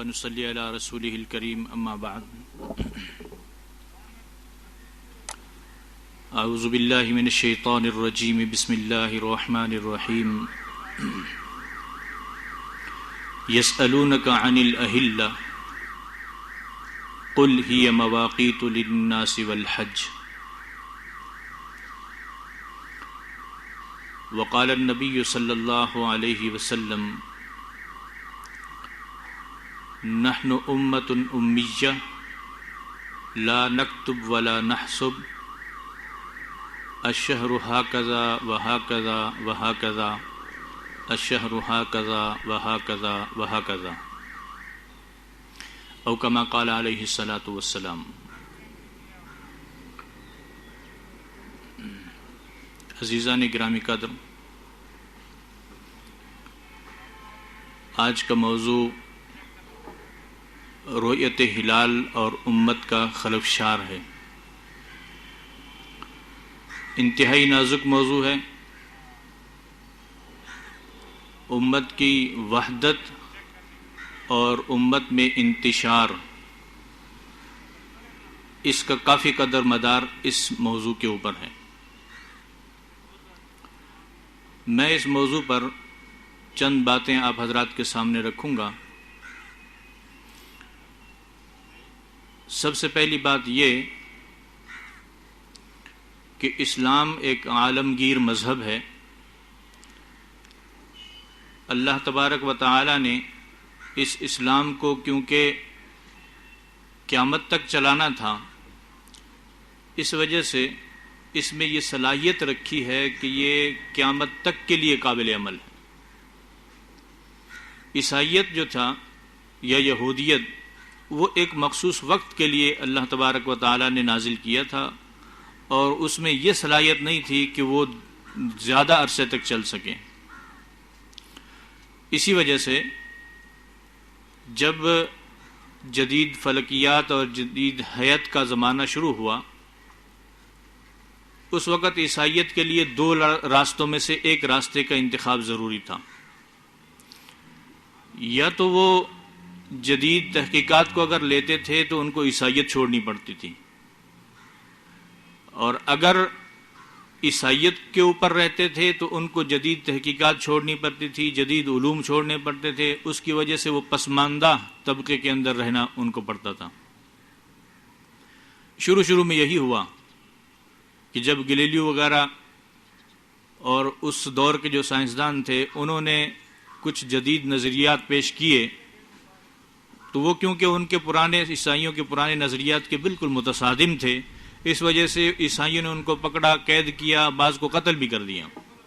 ونصلي على رسوله الكريم أما بعد أعوذ بالله من الشيطان الرجيم بسم الله الرحمن الرحيم يسألونك عن الأهلة قل هي مواقيت للناس والحج وقال النبي صلى الله عليه وسلم نحن أمة أمية لا نكتب ولا نحسب الشهر هكذا وهكذا وهكذا الشهر هكذا وهكذا وهكذا او كما قال عليه الصلاة والسلام۔ عزیزان گرامی قدر، آج کا موضوع رؤیت ہلال اور امت کا خلفشار ہے۔ انتہائی نازک موضوع ہے۔ امت کی وحدت اور امت میں انتشار، اس کا کافی قدر مدار اس موضوع کے اوپر ہے۔ میں اس موضوع پر چند باتیں آپ حضرات کے سامنے رکھوں گا۔ سب سے پہلی بات یہ کہ اسلام ایک عالمگیر مذہب ہے۔ اللہ تبارک و تعالی نے اس اسلام کو کیونکہ قیامت تک چلانا تھا، اس وجہ سے اس میں یہ صلاحیت رکھی ہے کہ یہ قیامت تک کے لیے قابل عمل ہے۔ عیسائیت جو تھا یا یہودیت، وہ ایک مخصوص وقت کے لیے اللہ تبارک و تعالی نے نازل کیا تھا، اور اس میں یہ صلاحیت نہیں تھی کہ وہ زیادہ عرصے تک چل سکیں۔ اسی وجہ سے جب جدید فلکیات اور جدید حیات کا زمانہ شروع ہوا، اس وقت عیسائیت کے لیے دو راستوں میں سے ایک راستے کا انتخاب ضروری تھا۔ یا تو وہ جدید تحقیقات کو اگر لیتے تھے تو ان کو عیسائیت چھوڑنی پڑتی تھی، اور اگر عیسائیت کے اوپر رہتے تھے تو ان کو جدید تحقیقات چھوڑنی پڑتی تھی، جدید علوم چھوڑنے پڑتے تھے۔ اس کی وجہ سے وہ پسماندہ طبقے کے اندر رہنا ان کو پڑتا تھا۔ شروع میں یہی ہوا کہ جب گلیلیو وغیرہ اور اس دور کے جو سائنسدان تھے، انہوں نے کچھ جدید نظریات پیش کیے، تو وہ کیونکہ ان کے پرانے عیسائیوں کے پرانے نظریات کے بالکل متصادم تھے، اس وجہ سے عیسائیوں نے ان کو پکڑا، قید کیا، بعض کو قتل بھی کر دیا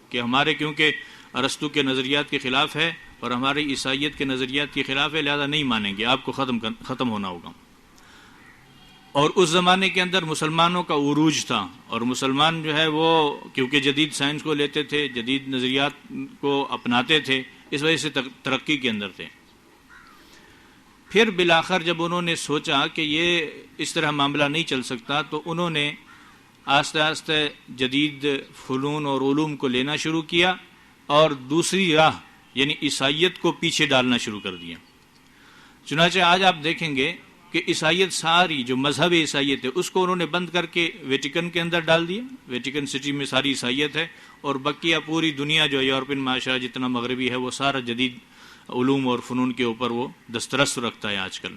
کہ ہمارے کیونکہ ارسطو کے نظریات کے خلاف ہے اور ہماری عیسائیت کے نظریات کے خلاف ہے، لہذا نہیں مانیں گے، آپ کو ختم ہونا ہوگا۔ اور اس زمانے کے اندر مسلمانوں کا عروج تھا، اور مسلمان جو ہے وہ کیونکہ جدید سائنس کو لیتے تھے، جدید نظریات کو اپناتے تھے، اس وجہ سے ترقی کے اندر تھے۔ پھر بالآخر جب انہوں نے سوچا کہ یہ اس طرح معاملہ نہیں چل سکتا، تو انہوں نے آہستہ آہستہ جدید فنون اور علوم کو لینا شروع کیا، اور دوسری راہ یعنی عیسائیت کو پیچھے ڈالنا شروع کر دیا۔ چنانچہ آج آپ دیکھیں گے کہ عیسائیت ساری جو مذہب عیسائیت ہے اس کو انہوں نے بند کر کے ویٹیکن کے اندر ڈال دیا۔ ویٹیکن سٹی میں ساری عیسائیت ہے، اور بقیہ پوری دنیا جو یورپین معاشرہ جتنا مغربی ہے وہ سارا جدید علوم اور فنون کے اوپر وہ دسترس رکھتا ہے آج کل۔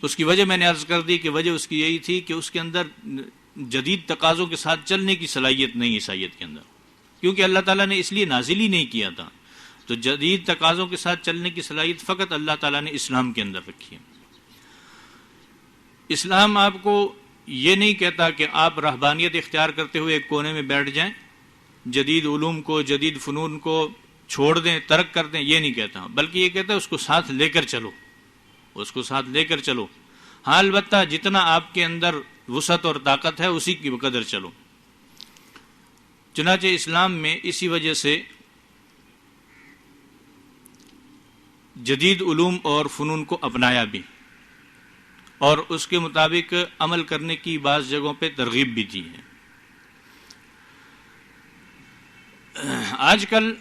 اس کی وجہ میں نے عرض کر دی کہ وجہ اس کی یہی تھی کہ اس کے اندر جدید تقاضوں کے ساتھ چلنے کی صلاحیت نہیں عیسائیت کے اندر، کیونکہ اللہ تعالیٰ نے اس لیے نازل ہی نہیں کیا تھا۔ تو جدید تقاضوں کے ساتھ چلنے کی صلاحیت فقط اللہ تعالیٰ نے اسلام کے اندر رکھی ہے۔ اسلام آپ کو یہ نہیں کہتا کہ آپ رہبانیت اختیار کرتے ہوئے ایک کونے میں بیٹھ جائیں، جدید علوم کو، جدید فنون کو چھوڑ دیں، ترک کر دیں، یہ نہیں کہتا، بلکہ یہ کہتا ہے اس کو ساتھ لے کر چلو، اس کو ساتھ لے کر چلو۔ ہاں البتہ جتنا آپ کے اندر وسعت اور طاقت ہے اسی کی قدر چلو۔ چنانچہ اسلام میں اسی وجہ سے جدید علوم اور فنون کو اپنایا بھی، اور اس کے مطابق عمل کرنے کی بعض جگہوں پہ ترغیب بھی دی ہے۔ آج کل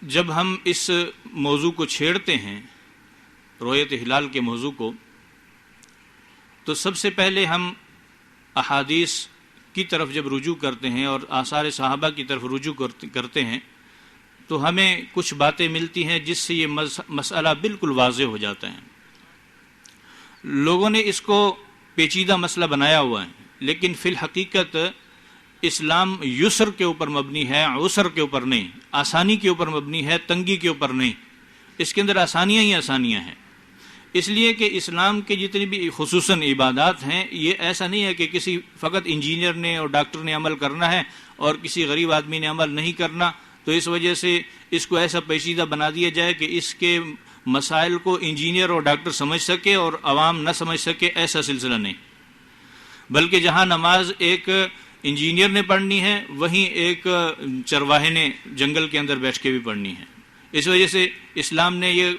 جب ہم اس موضوع کو چھیڑتے ہیں، رؤیت ہلال کے موضوع کو، تو سب سے پہلے ہم احادیث کی طرف جب رجوع کرتے ہیں اور آثار صحابہ کی طرف رجوع کرتے ہیں تو ہمیں کچھ باتیں ملتی ہیں جس سے یہ مسئلہ بالکل واضح ہو جاتا ہے۔ لوگوں نے اس کو پیچیدہ مسئلہ بنایا ہوا ہے، لیکن فی الحقیقت اسلام یسر کے اوپر مبنی ہے، عسر کے اوپر نہیں، آسانی کے اوپر مبنی ہے، تنگی کے اوپر نہیں۔ اس کے اندر آسانیاں ہی آسانیاں ہیں، اس لیے کہ اسلام کے جتنی بھی خصوصاً عبادات ہیں، یہ ایسا نہیں ہے کہ کسی فقط انجینئر نے اور ڈاکٹر نے عمل کرنا ہے اور کسی غریب آدمی نے عمل نہیں کرنا، تو اس وجہ سے اس کو ایسا پیچیدہ بنا دیا جائے کہ اس کے مسائل کو انجینئر اور ڈاکٹر سمجھ سکے اور عوام نہ سمجھ سکے، ایسا سلسلہ نہیں۔ بلکہ جہاں نماز ایک انجینئر نے پڑھنی ہے، وہیں ایک چرواہے نے جنگل کے اندر بیٹھ کے بھی پڑھنی ہے۔ اس وجہ سے اسلام نے یہ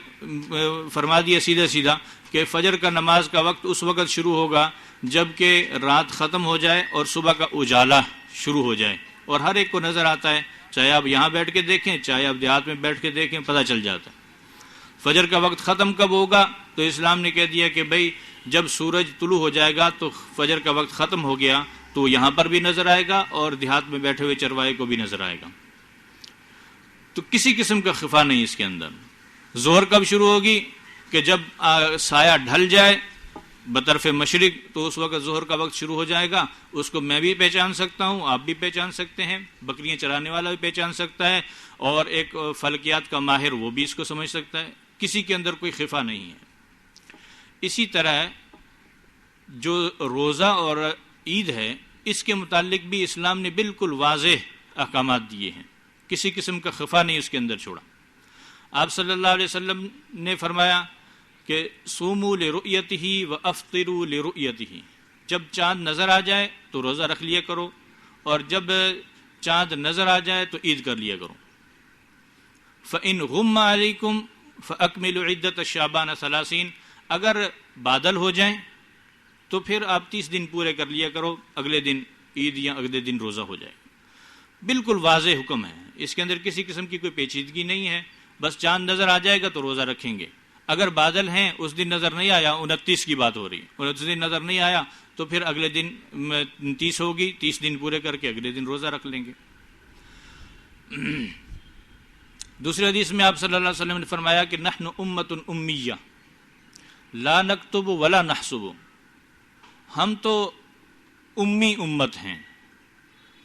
فرما دیا سیدھا سیدھا کہ فجر کا نماز کا وقت اس وقت شروع ہوگا جب کہ رات ختم ہو جائے اور صبح کا اجالا شروع ہو جائے، اور ہر ایک کو نظر آتا ہے، چاہے آپ یہاں بیٹھ کے دیکھیں چاہے آپ دیہات میں بیٹھ کے دیکھیں، پتہ چل جاتا ہے۔ فجر کا وقت ختم کب ہوگا؟ تو اسلام نے کہہ دیا کہ بھئی جب سورج طلوع ہو جائے گا تو فجر کا وقت ختم ہو گیا، تو یہاں پر بھی نظر آئے گا اور دیہات میں بیٹھے ہوئے چرواہے کو بھی نظر آئے گا۔ تو کسی قسم کا خفا نہیں اس کے اندر۔ ظہر کب شروع ہوگی؟ کہ جب سایہ ڈھل جائے بطرف مشرق، تو اس وقت ظہر کا وقت شروع ہو جائے گا۔ اس کو میں بھی پہچان سکتا ہوں، آپ بھی پہچان سکتے ہیں، بکریاں چرانے والا بھی پہچان سکتا ہے، اور ایک فلکیات کا ماہر وہ بھی اس کو سمجھ سکتا ہے۔ کسی کے اندر کوئی خفا نہیں ہے۔ اسی طرح جو روزہ اور عید ہے، اس کے متعلق بھی اسلام نے بالکل واضح احکامات دیے ہیں، کسی قسم کا خفا نہیں اس کے اندر چھوڑا۔ آپ صلی اللہ علیہ وسلم نے فرمایا کہ صوموا لرؤیتہ وافطروا لرؤیتہ، جب چاند نظر آ جائے تو روزہ رکھ لیا کرو، اور جب چاند نظر آ جائے تو عید کر لیا کرو۔ فإن غم علیکم فأکملوا عدۃ شعبان 30، اگر بادل ہو جائیں تو پھر آپ 30 دن پورے کر لیا کرو، اگلے دن عید یا اگلے دن روزہ ہو جائے۔ بالکل واضح حکم ہے، اس کے اندر کسی قسم کی کوئی پیچیدگی نہیں ہے۔ بس چاند نظر آ جائے گا تو روزہ رکھیں گے، اگر بادل ہیں اس دن نظر نہیں آیا، 29 کی بات ہو رہی ہے، 29 دن نظر نہیں آیا تو پھر اگلے دن 30 ہوگی، 30 دن پورے کر کے اگلے دن روزہ رکھ لیں گے۔ دوسری حدیث میں آپ صلی اللہ علیہ وسلم نے فرمایا کہ نحن امۃ امیہ لا نکتب ولا نحسب، ہم تو امی امت ہیں،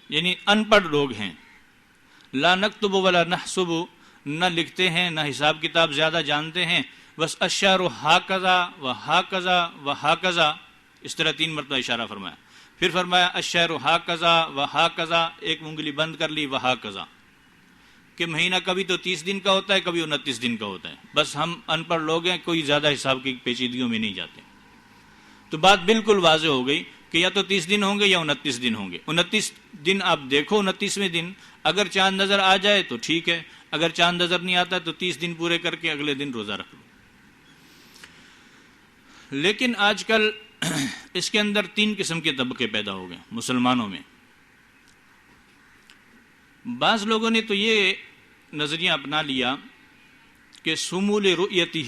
یعنی ان پڑھ لوگ ہیں۔ لا نکتب ولا نحسب، نہ لکھتے ہیں نہ حساب کتاب زیادہ جانتے ہیں، بس الشعر ہاکذا و ہاکذا و ہاکذا، اس طرح 3 مرتبہ اشارہ فرمایا۔ پھر فرمایا الشعر ہاکذا و ہاکذا، ایک انگلی بند کر لی، و ہاکذا، کہ مہینہ کبھی تو 30 دن کا ہوتا ہے، کبھی 29 دن کا ہوتا ہے۔ بس ہم ان پڑھ لوگ ہیں، کوئی زیادہ حساب کی پیچیدگیوں میں نہیں جاتے۔ تو بات بالکل واضح ہو گئی کہ یا تو 30 دن ہوں گے یا 29 دن ہوں گے۔ 29 دن آپ دیکھو، 29ویں دن اگر چاند نظر آ جائے تو ٹھیک ہے، اگر چاند نظر نہیں آتا تو 30 دن پورے کر کے اگلے دن روزہ رکھ لو۔ لیکن آج کل اس کے اندر 3 قسم کے طبقے پیدا ہو گئے مسلمانوں میں۔ بعض لوگوں نے تو یہ نظریہ اپنا لیا کہ صوموا لرؤیتہ،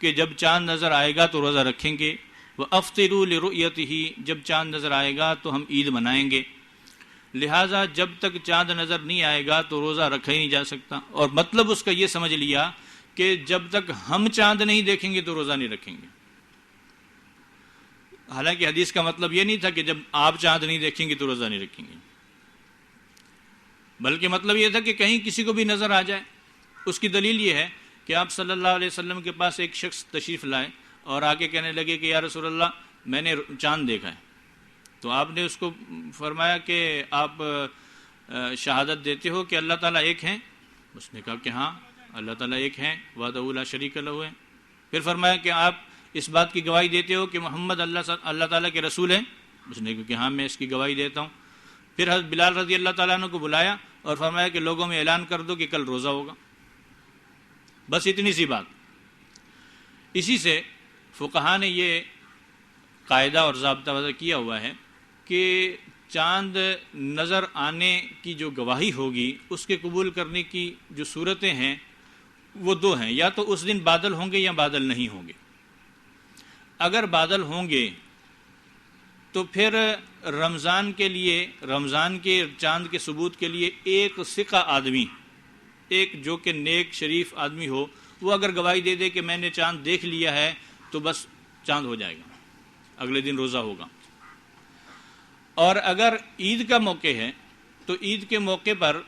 کہ جب چاند نظر آئے گا تو روزہ رکھیں گے، وافطروا لرؤیتہ، جب چاند نظر آئے گا تو ہم عید منائیں گے، لہٰذا جب تک چاند نظر نہیں آئے گا تو روزہ رکھا ہی نہیں جا سکتا۔ اور مطلب اس کا یہ سمجھ لیا کہ جب تک ہم چاند نہیں دیکھیں گے تو روزہ نہیں رکھیں گے۔ حالانکہ حدیث کا مطلب یہ نہیں تھا کہ جب آپ چاند نہیں دیکھیں گے تو روزہ نہیں رکھیں گے، بلکہ مطلب یہ تھا کہ کہیں کسی کو بھی نظر آ جائے۔ اس کی دلیل یہ ہے کہ آپ صلی اللہ علیہ وسلم کے پاس ایک شخص تشریف لائے اور آ کے کہنے لگے کہ یا رسول اللہ میں نے چاند دیکھا ہے۔ تو آپ نے اس کو فرمایا کہ آپ شہادت دیتے ہو کہ اللہ تعالیٰ ایک ہیں؟ اس نے کہا کہ ہاں اللہ تعالیٰ ایک ہیں، وحدہ لا شریک لہ ہے۔ پھر فرمایا کہ آپ اس بات کی گواہی دیتے ہو کہ محمد اللہ تعالیٰ کے رسول ہیں؟ اس نے کہا کہ ہاں میں اس کی گواہی دیتا ہوں۔ پھر حضرت بلال رضی اللہ تعالیٰ عنہ کو بلایا اور فرمایا کہ لوگوں میں اعلان کر دو کہ کل روزہ ہوگا۔ بس اتنی سی بات۔ اسی سے فقہا نے یہ قاعدہ اور ضابطہ وضع کیا ہوا ہے کہ چاند نظر آنے کی جو گواہی ہوگی اس کے قبول کرنے کی جو صورتیں ہیں وہ دو ہیں، یا تو اس دن بادل ہوں گے یا بادل نہیں ہوں گے۔ اگر بادل ہوں گے تو پھر رمضان کے لیے، رمضان کے چاند کے ثبوت کے لیے ایک ثقہ آدمی، ایک جو کہ نیک شریف آدمی ہو، وہ اگر گواہی دے دے کہ میں نے چاند دیکھ لیا ہے تو بس چاند ہو جائے گا، اگلے دن روزہ ہوگا۔ اور اگر عید کا موقع ہے تو عید کے موقع پر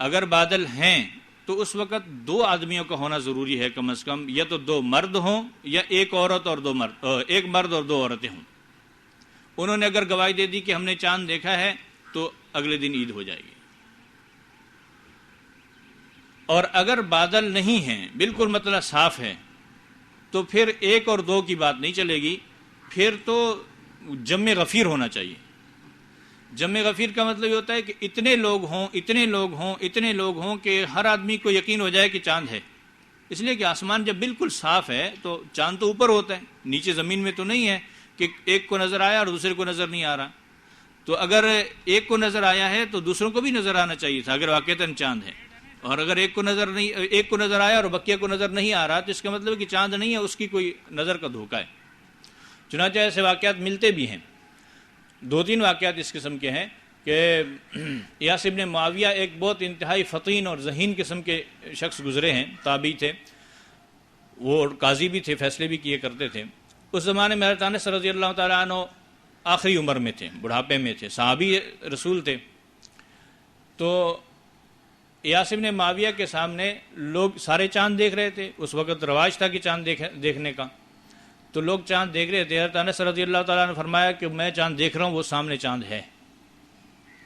اگر بادل ہیں تو اس وقت دو آدمیوں کا ہونا ضروری ہے کم از کم، یا تو دو مرد ہوں یا ایک عورت اور دو مرد، ایک مرد اور دو عورتیں ہوں۔ انہوں نے اگر گواہی دے دی کہ ہم نے چاند دیکھا ہے تو اگلے دن عید ہو جائے گی۔ اور اگر بادل نہیں ہیں، بالکل مطلب صاف ہے، تو پھر ایک اور دو کی بات نہیں چلے گی، پھر تو جمع غفیر ہونا چاہیے۔ جمع غفیر کا مطلب یہ ہوتا ہے کہ اتنے لوگ ہوں، اتنے لوگ ہوں، اتنے لوگ ہوں کہ ہر آدمی کو یقین ہو جائے کہ چاند ہے، اس لیے کہ آسمان جب بالکل صاف ہے تو چاند تو اوپر ہوتا ہے، نیچے زمین میں تو نہیں ہے کہ ایک کو نظر آیا اور دوسرے کو نظر نہیں آ رہا۔ تو اگر ایک کو نظر آیا ہے تو دوسروں کو بھی نظر آنا چاہیے تھا اگر واقعتاً چاند ہے، اور اگر ایک کو نظر آیا اور بقیہ کو نظر نہیں آ رہا تو اس کا مطلب ہے کہ چاند نہیں ہے، اس کی کوئی نظر کا دھوکہ ہے۔ چنانچہ ایسے واقعات ملتے بھی ہیں۔ دو تین واقعات اس قسم کے ہیں کہ یاس ابن معاویہ ایک بہت انتہائی فطین اور ذہین قسم کے شخص گزرے ہیں، تابعی تھے، وہ قاضی بھی تھے، فیصلے بھی کیے کرتے تھے۔ اس زمانے میں حضرت انس رضی اللہ تعالیٰ عنہ آخری عمر میں تھے، بڑھاپے میں تھے، صحابی رسول تھے۔ تو یاس ابن معاویہ کے سامنے لوگ سارے چاند دیکھ رہے تھے، اس وقت رواج تھا کہ چاند دیکھنے کا، تو لوگ چاند دیکھ رہے تھے۔ حضرت انس رضی اللہ تعالیٰ نے فرمایا کہ میں چاند دیکھ رہا ہوں، وہ سامنے چاند ہے۔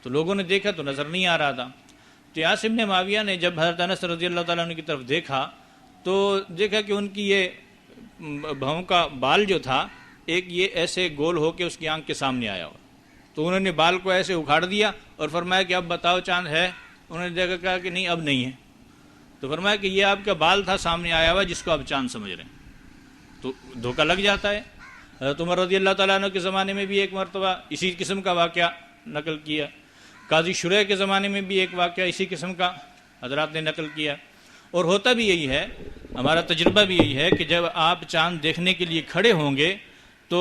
تو لوگوں نے دیکھا تو نظر نہیں آ رہا تھا۔ تو یاس ابن معاویہ نے جب حضرت انس رضی اللہ تعالیٰ عنہ کی طرف دیکھا تو دیکھا کہ ان کی یہ بھووں کا بال جو تھا ایک یہ ایسے گول ہو کے اس کی آنکھ کے سامنے آیا ہوا، تو انہوں نے بال کو ایسے اکھاڑ دیا اور فرمایا کہ اب بتاؤ چاند ہے؟ انہوں نے دیکھا کہا کہ نہیں، اب نہیں ہے۔ تو فرمایا کہ یہ آپ کا بال تھا سامنے آیا ہوا جس کو آپ چاند سمجھ رہے ہیں۔ تو دھوکہ لگ جاتا ہے۔ حضرت عمر رضی اللہ تعالیٰ عنہ کے زمانے میں بھی ایک مرتبہ اسی قسم کا واقعہ نقل کیا، قاضی شریح کے زمانے میں بھی ایک واقعہ اسی قسم کا حضرات نے نقل کیا۔ اور ہوتا بھی یہی ہے، ہمارا تجربہ بھی یہی ہے کہ جب آپ چاند دیکھنے کے لیے کھڑے ہوں گے تو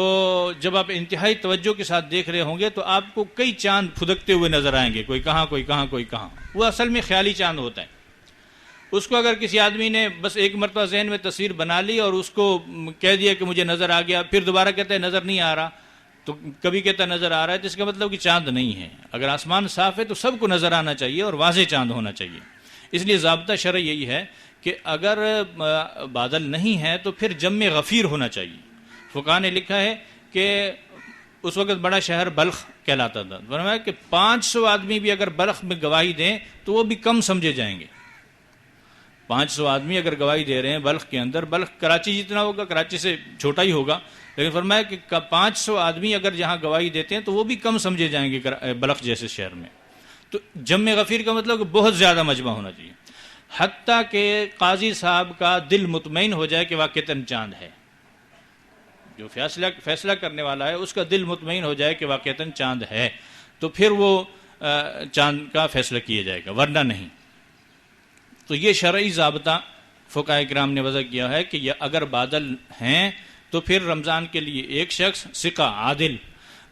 جب آپ انتہائی توجہ کے ساتھ دیکھ رہے ہوں گے تو آپ کو کئی چاند پھدکتے ہوئے نظر آئیں گے، کوئی کہاں کوئی کہاں کوئی کہاں۔ وہ اصل میں خیالی چاند ہوتا ہے۔ اس کو اگر کسی آدمی نے بس ایک مرتبہ ذہن میں تصویر بنا لی اور اس کو کہہ دیا کہ مجھے نظر آ گیا، پھر دوبارہ کہتا ہے نظر نہیں آ رہا، تو کبھی کہتا ہے نظر آ رہا ہے، تو اس کا مطلب کہ چاند نہیں ہے۔ اگر آسمان صاف ہے تو سب کو نظر آنا چاہیے اور واضح چاند ہونا چاہیے۔ اس لیے ضابطہ شرعی یہی ہے کہ اگر بادل نہیں ہے تو پھر جمع غفیر ہونا چاہیے۔ فقہاء نے لکھا ہے کہ اس وقت بڑا شہر بلخ کہلاتا تھا، فرمایا کہ 500 آدمی بھی اگر بلخ میں گواہی دیں تو وہ بھی کم سمجھے جائیں گے۔ 500 آدمی اگر گواہی دے رہے ہیں بلخ کے اندر، بلخ کراچی جتنا ہوگا، کراچی سے چھوٹا ہی ہوگا، لیکن فرمایا کہ 500 آدمی اگر جہاں گواہی دیتے ہیں تو وہ بھی کم سمجھے جائیں گے بلخ جیسے شہر میں۔ تو جمع غفیر کا مطلب کہ بہت زیادہ مجمع ہونا چاہیے، حتیٰ کہ قاضی صاحب کا دل مطمئن ہو جائے کہ واقعتاً چاند ہے۔ جو فیصلہ کرنے والا ہے اس کا دل مطمئن ہو جائے کہ واقعتاً چاند ہے، تو پھر وہ چاند کا فیصلہ کیا جائے گا، ورنہ نہیں۔ تو یہ شرعی ضابطہ فقہاء کرام نے وضع کیا ہے کہ اگر بادل ہیں تو پھر رمضان کے لیے ایک شخص ثقہ عادل،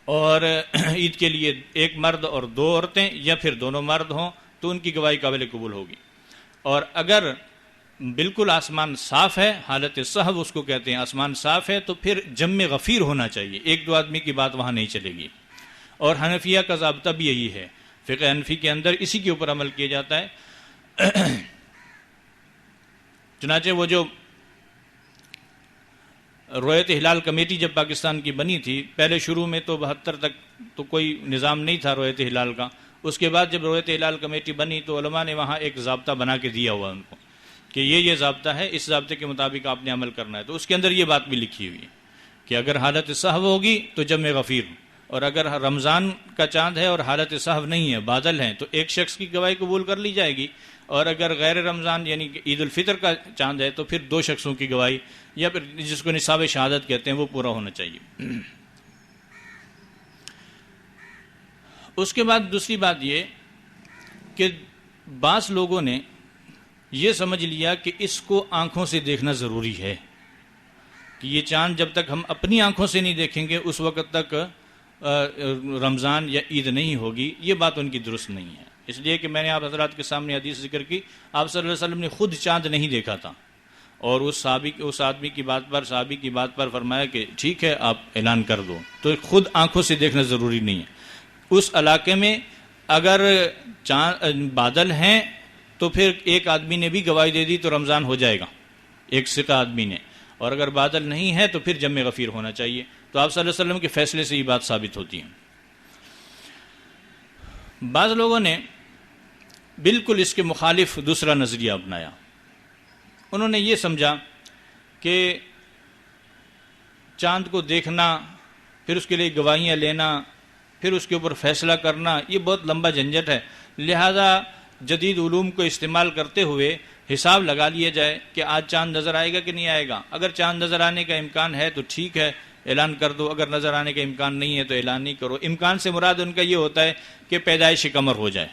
اور عید کے لیے ایک مرد اور دو عورتیں، یا پھر دونوں مرد ہوں تو ان کی گواہی قابل قبول ہوگی۔ اور اگر بالکل آسمان صاف ہے، حالت صحو اس کو کہتے ہیں، آسمان صاف ہے، تو پھر جمع غفیر ہونا چاہیے، ایک دو آدمی کی بات وہاں نہیں چلے گی۔ اور حنفیہ کا ضابطہ بھی یہی ہے، فقہ حنفی کے اندر اسی کے اوپر عمل کیا جاتا ہے۔ چنانچہ وہ جو رویت ہلال کمیٹی جب پاکستان کی بنی تھی، پہلے شروع میں تو 72 تک تو کوئی نظام نہیں تھا رویت ہلال کا، اس کے بعد جب رویت ہلال کمیٹی بنی تو علماء نے وہاں ایک ضابطہ بنا کے دیا ہوا ان کو کہ یہ ضابطہ ہے، اس ضابطے کے مطابق آپ نے عمل کرنا ہے۔ تو اس کے اندر یہ بات بھی لکھی ہوئی ہے کہ اگر حالت صحو ہوگی تو جمع غفیر، اور اگر رمضان کا چاند ہے اور حالت صحو نہیں ہے، بادل ہیں، تو ایک شخص کی گواہی قبول کر لی جائے گی، اور اگر غیر رمضان یعنی کہ عید الفطر کا چاند ہے تو پھر 2 شخصوں کی گواہی، یا پھر جس کو نصاب شہادت کہتے ہیں، وہ پورا ہونا چاہیے۔ اس کے بعد دوسری بات یہ کہ بعض لوگوں نے یہ سمجھ لیا کہ اس کو آنکھوں سے دیکھنا ضروری ہے، کہ یہ چاند جب تک ہم اپنی آنکھوں سے نہیں دیکھیں گے اس وقت تک رمضان یا عید نہیں ہوگی. یہ بات ان کی درست نہیں ہے، اس لیے کہ میں نے آپ حضرات کے سامنے حدیث ذکر کی، آپ صلی اللہ علیہ وسلم نے خود چاند نہیں دیکھا تھا، اور اس آدمی کی بات پر فرمایا کہ ٹھیک ہے آپ اعلان کر دو. تو خود آنکھوں سے دیکھنا ضروری نہیں ہے. اس علاقے میں اگر بادل ہیں تو پھر ایک آدمی نے بھی گواہی دے دی تو رمضان ہو جائے گا، ایک ثقہ آدمی نے، اور اگر بادل نہیں ہے تو پھر جمع غفیر ہونا چاہیے. تو آپ صلی اللہ علیہ وسلم کے فیصلے سے یہ بات ثابت ہوتی ہے. بعض لوگوں نے بالکل اس کے مخالف دوسرا نظریہ اپنایا. انہوں نے یہ سمجھا کہ چاند کو دیکھنا، پھر اس کے لیے گواہیاں لینا، پھر اس کے اوپر فیصلہ کرنا، یہ بہت لمبا جھنجھٹ ہے، لہذا جدید علوم کو استعمال کرتے ہوئے حساب لگا لیا جائے کہ آج چاند نظر آئے گا کہ نہیں آئے گا. اگر چاند نظر آنے کا امکان ہے تو ٹھیک ہے اعلان کر دو، اگر نظر آنے کا امکان نہیں ہے تو اعلان نہیں کرو. امکان سے مراد ان کا یہ ہوتا ہے کہ پیدائش قمر ہو جائے،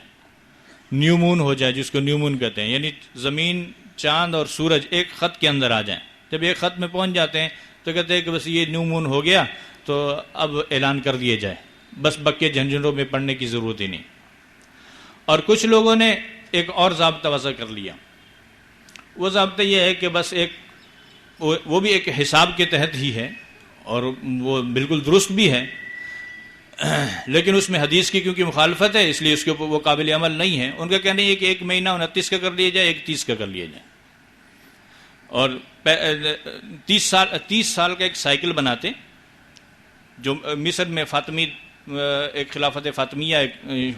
نیو مون ہو جائے، جس کو نیو مون کہتے ہیں، یعنی زمین، چاند اور سورج ایک خط کے اندر آ جائیں. جب ایک خط میں پہنچ جاتے ہیں تو کہتے ہیں کہ بس یہ نیو مون ہو گیا تو اب اعلان کر دیا جائے، بس بکے جھنجھنوں میں پڑنے کی ضرورت ہی نہیں. اور کچھ لوگوں نے ایک اور ضابطہ وضع کر لیا. وہ ضابطہ یہ ہے کہ بس وہ بھی ایک حساب کے تحت ہی ہے اور وہ بالکل درست بھی ہے، لیکن اس میں حدیث کی کیونکہ مخالفت ہے اس لیے اس کے اوپر وہ قابل عمل نہیں ہے. ان کا کہنا یہ کہ ایک مہینہ 29 کا کر لیا جائے، ایک 30 کا کر لیا جائے، اور 30 سال کا ایک سائیکل بناتے، جو مصر میں فاطمی ایک خلافت فاطمیہ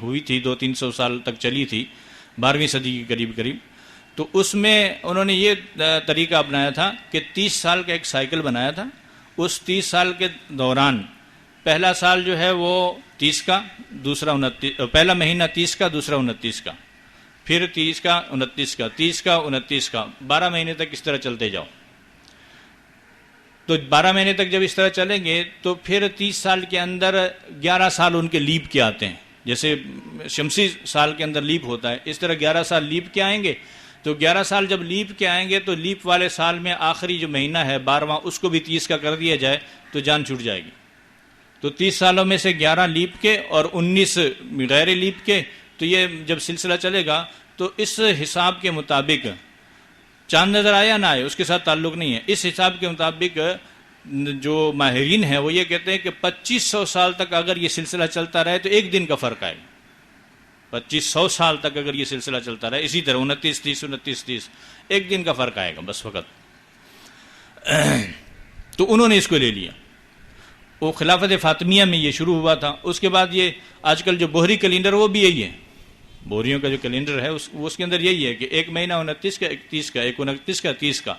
ہوئی تھی، 200-300 سال تک چلی تھی، 12ویں صدی کے قریب. تو اس میں انہوں نے یہ طریقہ اپنایا تھا کہ 30 سال کا ایک سائیکل بنایا تھا. اس 30 سال کے دوران پہلا سال جو ہے وہ 30 کا، دوسرا 29، پہلا مہینہ 30 کا، دوسرا 29 کا، پھر 30 کا، 29 کا، 30 کا، 29 کا، 12 مہینے تک اس طرح چلتے جاؤ. تو 12 مہینے تک جب اس طرح چلیں گے تو پھر 30 سال کے اندر 11 سال ان کے لیپ کے آتے ہیں، جیسے شمسی سال کے اندر لیپ ہوتا ہے، اس طرح 11 سال لیپ کے آئیں گے. تو 11 سال جب لیپ کے آئیں گے تو لیپ والے سال میں آخری جو مہینہ ہے 12واں، اس کو بھی 30 کا کر دیا جائے تو جان چھوٹ جائے گی. تو 30 سالوں میں سے 11 لیپ کے اور 19 غیر لیپ کے. تو یہ جب سلسلہ چلے گا تو اس حساب کے مطابق چاند نظر آیا نہ آئے اس کے ساتھ تعلق نہیں ہے. اس حساب کے مطابق جو ماہرین ہیں وہ یہ کہتے ہیں کہ 2500 سال تک اگر یہ سلسلہ چلتا رہے تو ایک دن کا فرق آئے گا. 2500 سال تک اگر یہ سلسلہ چلتا رہے اسی طرح 29-30 29-30 ایک دن کا فرق آئے گا بس وقت. تو انہوں نے اس کو لے لیا. وہ خلافت فاطمیہ میں یہ شروع ہوا تھا. اس کے بعد یہ آج کل جو بوہری کیلنڈر وہ بھی یہی ہے، بوہریوں کا جو کیلنڈر ہے اس کے اندر یہی ہے کہ ایک مہینہ 29 کا، ایک 30 کا، ایک 29 کا، 30 کا،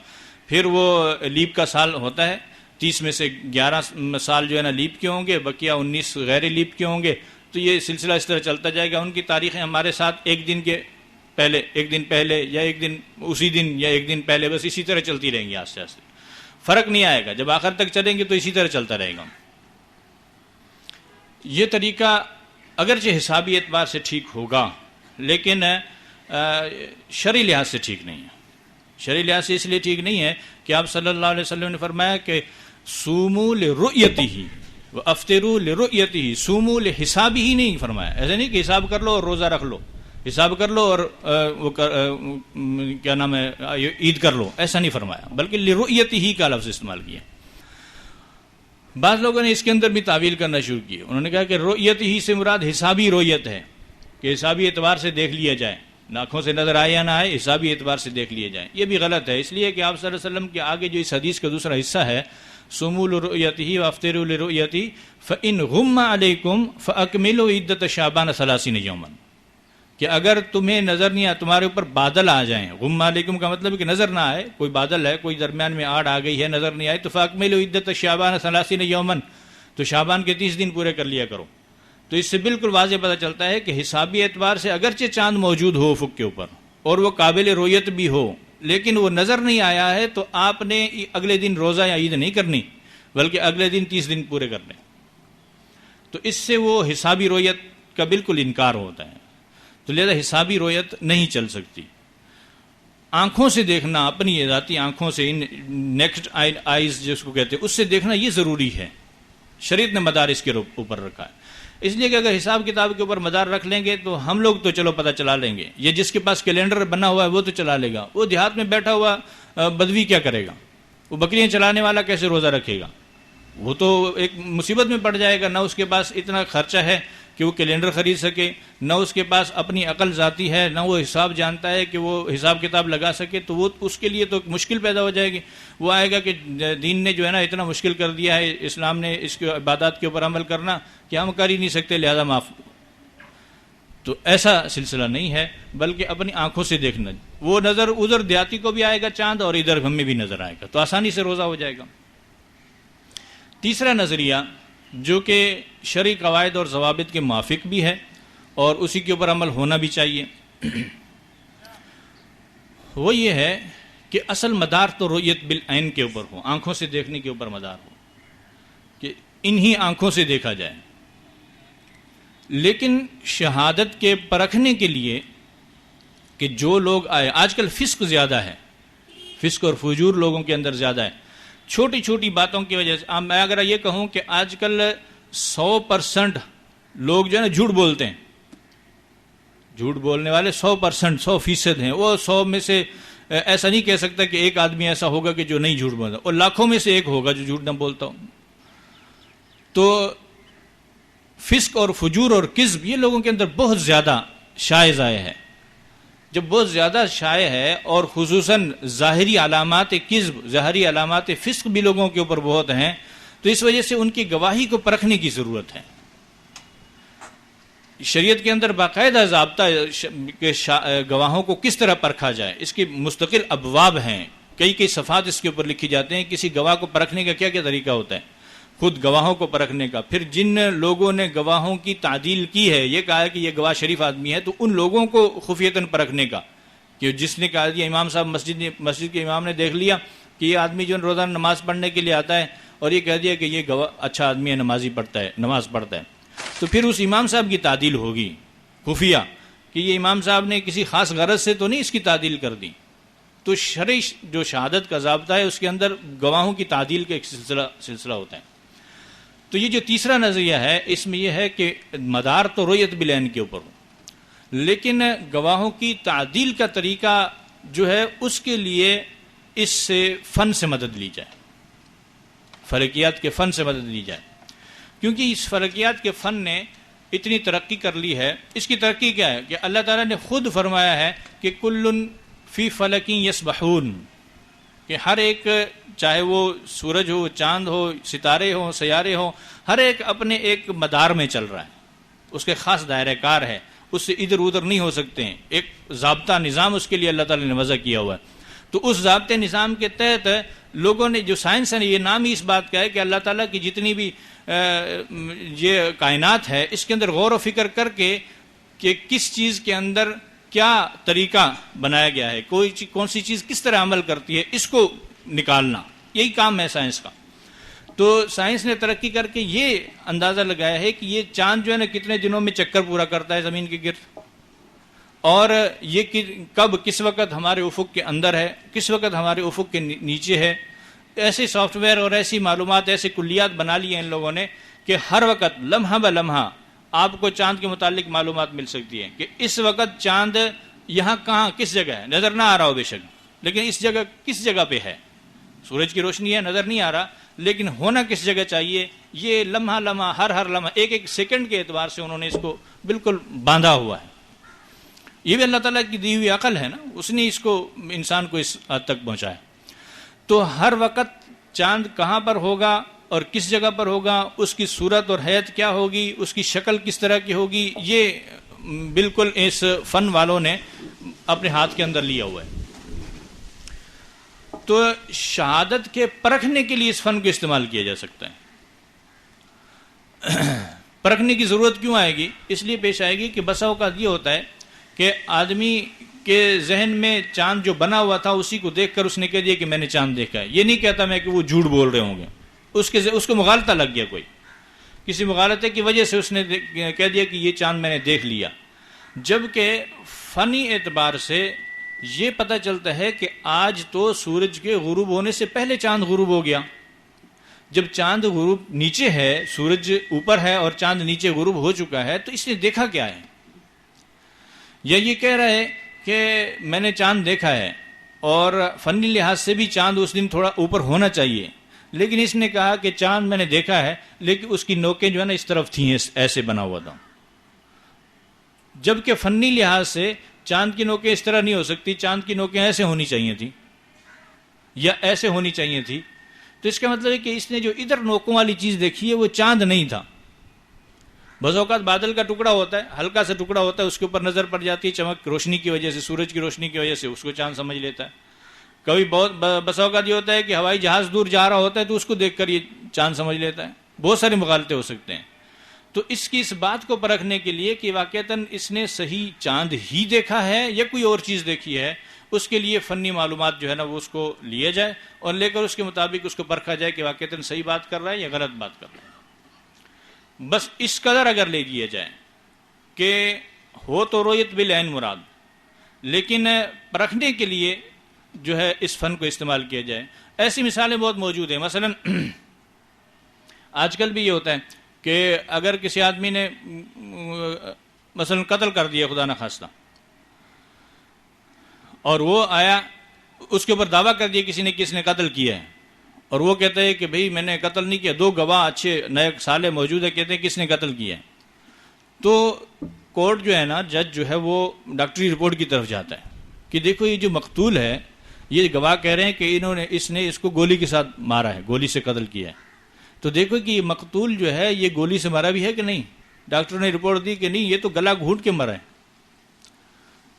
پھر وہ لیپ کا سال ہوتا ہے. 30 میں سے 11 سال جو ہے نا لیپ کے ہوں گے، بقیہ 19 غیر لیپ کے ہوں گے. تو یہ سلسلہ اس طرح چلتا جائے گا. ان کی تاریخیں ہمارے ساتھ ایک دن پہلے یا ایک دن اسی دن یا ایک دن پہلے، بس اسی طرح چلتی رہیں گی. آہستہ آہستہ فرق نہیں آئے گا. جب آخر تک چلیں گے تو اسی طرح چلتا رہے گا. یہ طریقہ اگرچہ حسابی اعتبار سے ٹھیک ہوگا لیکن شرعی لحاظ سے ٹھیک نہیں ہے. شرعی لحاظ سے اس لیے ٹھیک نہیں ہے کہ آپ صلی اللہ علیہ وسلم نے فرمایا کہ صوموا لرؤیتہ وافطروا لرؤیتہ. صوموا لحسابہ ہی نہیں فرمایا. ایسا نہیں کہ حساب کر لو اور روزہ رکھ لو، حساب کر لو اور کیا نام ہے عید کر لو، ایسا نہیں فرمایا، بلکہ لرؤیتہ کا لفظ استعمال کیا. بعض لوگوں نے اس کے اندر بھی تعویل کرنا شروع کی. انہوں نے کہا کہ رؤیت ہی سے مراد حسابی رؤیت ہے، کہ حسابی اعتبار سے دیکھ لیا جائے، آنکھوں سے نظر آئے یا نہ آئے حسابی اعتبار سے دیکھ لیے جائیں. یہ بھی غلط ہے، اس لیے کہ آپ صلی اللہ علیہ وسلم کے آگے جو اس حدیث کا دوسرا حصہ ہے صوموا لرؤیتہ وافطروا لرؤیتہ فإن غم علیکم فأکملوا عدۃ شعبان 30 یوما، کہ اگر تمہیں نظر نہیں آ، تمہارے اوپر بادل آ جائیں، غم علیکم کا مطلب ہے کہ نظر نہ آئے، کوئی بادل ہے، کوئی درمیان میں آڑ آ گئی ہے، نظر نہیں آئی، تو فأکملوا عدۃ شعبان 30 یوما، تو شعبان کے 30 دن پورے کر لیا کرو. تو اس سے بالکل واضح پتہ چلتا ہے کہ حسابی اعتبار سے اگرچہ چاند موجود ہو افق کے اوپر اور وہ قابل رؤیت بھی ہو، لیکن وہ نظر نہیں آیا ہے تو آپ نے اگلے دن روزہ یا عید نہیں کرنی، بلکہ اگلے دن 30 دن پورے کرنے. تو اس سے وہ حسابی رؤیت کا بالکل انکار ہوتا ہے. تو لہذا حسابی رویت نہیں چل سکتی. آنکھوں سے دیکھنا، اپنی ذاتی آنکھوں سے، نیکسٹ آئیز جس کو کہتے ہیں، اس سے دیکھنا یہ ضروری ہے. شریعت نے مدار اس کے اوپر رکھا ہے. اس لیے کہ اگر حساب کتاب کے اوپر مدار رکھ لیں گے تو ہم لوگ تو چلو پتہ چلا لیں گے، یہ جس کے پاس کیلنڈر بنا ہوا ہے وہ تو چلا لے گا، وہ دیہات میں بیٹھا ہوا بدوی کیا کرے گا؟ وہ بکریاں چلانے والا کیسے روزہ رکھے گا؟ وہ تو ایک مصیبت میں پڑ جائے گا. نہ اس کے پاس اتنا خرچہ ہے کہ وہ کیلنڈر خرید سکے، نہ اس کے پاس اپنی عقل ذاتی ہے، نہ وہ حساب جانتا ہے کہ وہ حساب کتاب لگا سکے. تو وہ اس کے لیے تو مشکل پیدا ہو جائے گی. وہ آئے گا کہ دین نے جو ہے نا اتنا مشکل کر دیا ہے، اسلام نے اس کے عبادات کے اوپر عمل کرنا کہ ہم کر ہی نہیں سکتے، لہذا معاف. تو ایسا سلسلہ نہیں ہے، بلکہ اپنی آنکھوں سے دیکھنا. وہ نظر ادھر دیہاتی کو بھی آئے گا چاند، اور ادھر ہمیں بھی نظر آئے گا، تو آسانی سے روزہ ہو جائے گا. تیسرا نظریہ جو کہ شرعی قواعد اور ضوابط کے موافق بھی ہے اور اسی کے اوپر عمل ہونا بھی چاہیے، وہ یہ ہے کہ اصل مدار تو رؤیت بالعین کے اوپر ہو، آنکھوں سے دیکھنے کے اوپر مدار ہو، کہ انہی آنکھوں سے دیکھا جائے. لیکن شہادت کے پرکھنے کے لیے کہ جو لوگ آئے، آج کل فسق زیادہ ہے، فسق اور فجور لوگوں کے اندر زیادہ ہے، چھوٹی چھوٹی باتوں کی وجہ سے. میں اگر یہ کہوں کہ آج کل 100% لوگ جو ہے نا جھوٹ بولتے ہیں، جھوٹ بولنے والے 100%، 100% ہیں. وہ 100 میں سے ایسا نہیں کہہ سکتا کہ ایک آدمی ایسا ہوگا کہ جو نہیں جھوٹ بولتا، اور لاکھوں میں سے ایک ہوگا جو جھوٹ نہ بولتا ہو. تو فسق اور فجور اور کذب یہ لوگوں کے اندر بہت زیادہ شائع ضائع ہے. جب بہت زیادہ شائع ہے اور خصوصاً ظاہری علامات کذب، ظاہری علامات فسق بھی لوگوں کے اوپر بہت ہیں، تو اس وجہ سے ان کی گواہی کو پرکھنے کی ضرورت ہے. شریعت کے اندر باقاعدہ ضابطہ کہ گواہوں کو کس طرح پرکھا جائے، اس کے مستقل ابواب ہیں، کئی صفحات اس کے اوپر لکھی جاتے ہیں. کسی گواہ کو پرکھنے کا کیا کیا طریقہ ہوتا ہے، خود گواہوں کو پرکھنے کا. پھر جن لوگوں نے گواہوں کی تعدیل کی ہے، یہ کہا ہے کہ یہ گواہ شریف آدمی ہے، تو ان لوگوں کو خفیتاً پرکھنے کا، کہ جس نے کہا دیا امام صاحب مسجد کے امام نے دیکھ لیا کہ یہ آدمی جو روزانہ نماز پڑھنے کے لیے آتا ہے، اور یہ کہہ دیا کہ یہ گواہ اچھا آدمی ہے، نمازی پڑھتا ہے، نماز پڑھتا ہے، تو پھر اس امام صاحب کی تعدیل ہوگی خفیہ، کہ یہ امام صاحب نے کسی خاص غرض سے تو نہیں اس کی تعدیل کر دی. تو شرعی جو شہادت کا ضابطہ ہے اس کے اندر گواہوں کی تعدیل کا ایک سلسلہ ہوتا ہے. تو یہ جو تیسرا نظریہ ہے، اس میں یہ ہے کہ مدار تو رؤیت بالعین کے اوپر ہو، لیکن گواہوں کی تعدیل کا طریقہ جو ہے اس کے لیے اس سے فن سے مدد لی جائے، فلکیات کے فن سے مدد لی جائے. کیونکہ اس فلکیات کے فن نے اتنی ترقی کر لی ہے. اس کی ترقی کیا ہے کہ اللہ تعالیٰ نے خود فرمایا ہے کہ کل فی فلک یسبحون، کہ ہر ایک، چاہے وہ سورج ہو، چاند ہو، ستارے ہوں، سیارے ہوں، ہر ایک اپنے ایک مدار میں چل رہا ہے، اس کے خاص دائرہ کار ہے، اس سے ادھر ادھر نہیں ہو سکتے ہیں. ایک ضابطہ نظام اس کے لیے اللہ تعالیٰ نے وضع کیا ہوا ہے. تو اس ضابطے نظام کے تحت لوگوں نے، جو سائنس ہے، یہ نام ہی اس بات کا ہے کہ اللہ تعالیٰ کی جتنی بھی یہ کائنات ہے، اس کے اندر غور و فکر کر کے کہ کس چیز کے اندر کیا طریقہ بنایا گیا ہے، کون سی چیز کس طرح عمل کرتی ہے، اس کو نکالنا، یہی کام ہے سائنس کا. تو سائنس نے ترقی کر کے یہ اندازہ لگایا ہے کہ یہ چاند جو ہے نا کتنے دنوں میں چکر پورا کرتا ہے زمین کے گرد، اور یہ کب کس وقت ہمارے افق کے اندر ہے، کس وقت ہمارے افق کے نیچے ہے. ایسے سافٹ ویئر اور ایسی معلومات، ایسے کلیات بنا لی ہیں ان لوگوں نے کہ ہر وقت لمحہ بہ لمحہ آپ کو چاند کے متعلق معلومات مل سکتی ہے کہ اس وقت چاند یہاں کہاں کس جگہ ہے، نظر نہ آ رہا ہو بے شک، لیکن اس جگہ کس جگہ پہ ہے. سورج کی روشنی ہے، نظر نہیں آ رہا، لیکن ہونا کس جگہ چاہیے، یہ لمحہ لمحہ، ہر لمحہ، ایک ایک سیکنڈ کے اعتبار سے انہوں نے اس کو بالکل باندھا ہوا ہے. یہ بھی اللہ تعالیٰ کی دی ہوئی عقل ہے نا، اس نے اس کو، انسان کو اس حد تک پہنچایا. تو ہر وقت چاند کہاں پر ہوگا اور کس جگہ پر ہوگا، اس کی صورت اور حیت کیا ہوگی، اس کی شکل کس طرح کی ہوگی، یہ بالکل اس فن والوں نے اپنے ہاتھ کے اندر لیا ہوا ہے. تو شہادت کے پرکھنے کے لیے اس فن کو استعمال کیا جا سکتا ہے. پرکھنے کی ضرورت کیوں آئے گی؟ اس لیے پیش آئے گی کہ بسا اوقات یہ ہوتا ہے کہ آدمی کے ذہن میں چاند جو بنا ہوا تھا اسی کو دیکھ کر اس نے کہہ دیا کہ میں نے چاند دیکھا ہے. یہ نہیں کہتا میں کہ وہ جھوٹ بول رہے ہوں گے، اس کو مغالطہ لگ گیا کوئی کسی مغالطے کی وجہ سے اس نے کہہ دیا کہ یہ چاند میں نے دیکھ لیا، جبکہ فنی اعتبار سے یہ پتہ چلتا ہے کہ آج تو سورج کے غروب ہونے سے پہلے چاند غروب ہو گیا۔ جب چاند غروب نیچے ہے، سورج اوپر ہے اور چاند نیچے غروب ہو چکا ہے، تو اس نے دیکھا کیا ہے؟ یا یہ کہہ رہا ہے کہ میں نے چاند دیکھا ہے اور فنی لحاظ سے بھی چاند اس دن تھوڑا اوپر ہونا چاہیے، لیکن اس نے کہا کہ چاند میں نے دیکھا ہے لیکن اس کی نوکیں جو ہے نا اس طرف تھیں، ایسے بنا ہوا تھا، جبکہ فنی لحاظ سے چاند کی نوکیں اس طرح نہیں ہو سکتی، چاند کی نوکیں ایسے ہونی چاہیے تھی یا ایسے ہونی چاہیے تھی۔ تو اس کا مطلب ہے کہ اس نے جو ادھر نوکوں والی چیز دیکھی ہے وہ چاند نہیں تھا۔ بعض اوقات بادل کا ٹکڑا ہوتا ہے، ہلکا سا ٹکڑا ہوتا ہے، اس کے اوپر نظر پڑ جاتی ہے چمک روشنی کی وجہ سے، سورج کی روشنی کی وجہ سے، اس کو چاند سمجھ لیتا ہے۔ کبھی بس اوقات یہ ہوتا ہے کہ ہوائی جہاز دور جا رہا ہوتا ہے تو اس کو دیکھ کر یہ چاند سمجھ لیتا ہے۔ بہت سارے مغالطے ہو سکتے ہیں۔ تو اس کی اس بات کو پرکھنے کے لیے کہ واقعتاً اس نے صحیح چاند ہی دیکھا ہے یا کوئی اور چیز دیکھی ہے، اس کے لیے فنی معلومات جو ہے نا وہ اس کو لیا جائے اور لے کر اس کے مطابق اس کو پرکھا جائے کہ واقعتاً صحیح بات کر رہا ہے یا غلط بات کر رہا ہے۔ بس اس قدر اگر لے لیا جائے کہ ہو تو رویت بالعین مراد، لیکن پرکھنے کے لیے جو ہے اس فن کو استعمال کیا جائے۔ ایسی مثالیں بہت موجود ہیں۔ مثلاً آج کل بھی یہ ہوتا ہے کہ اگر کسی آدمی نے مثلاً قتل کر دیا خدا نخواستہ، اور وہ آیا اس کے اوپر دعویٰ کر دیا کسی نے کس نے قتل کیا ہے، اور وہ کہتا ہے کہ بھئی میں نے قتل نہیں کیا، دو گواہ اچھے نئے سالے موجود ہے کہتے ہیں کس نے قتل کیا ہے، تو کورٹ جو ہے نا، جج جو ہے وہ ڈاکٹری رپورٹ کی طرف جاتا ہے کہ دیکھو یہ جو مقتول ہے، یہ گواہ کہہ رہے ہیں کہ اس نے اس کو گولی کے ساتھ مارا ہے، گولی سے قتل کیا ہے، تو دیکھو کہ یہ مقتول جو ہے یہ گولی سے مرا بھی ہے کہ نہیں؟ ڈاکٹر نے رپورٹ دی کہ نہیں، یہ تو گلا گھونٹ کے مرا ہے،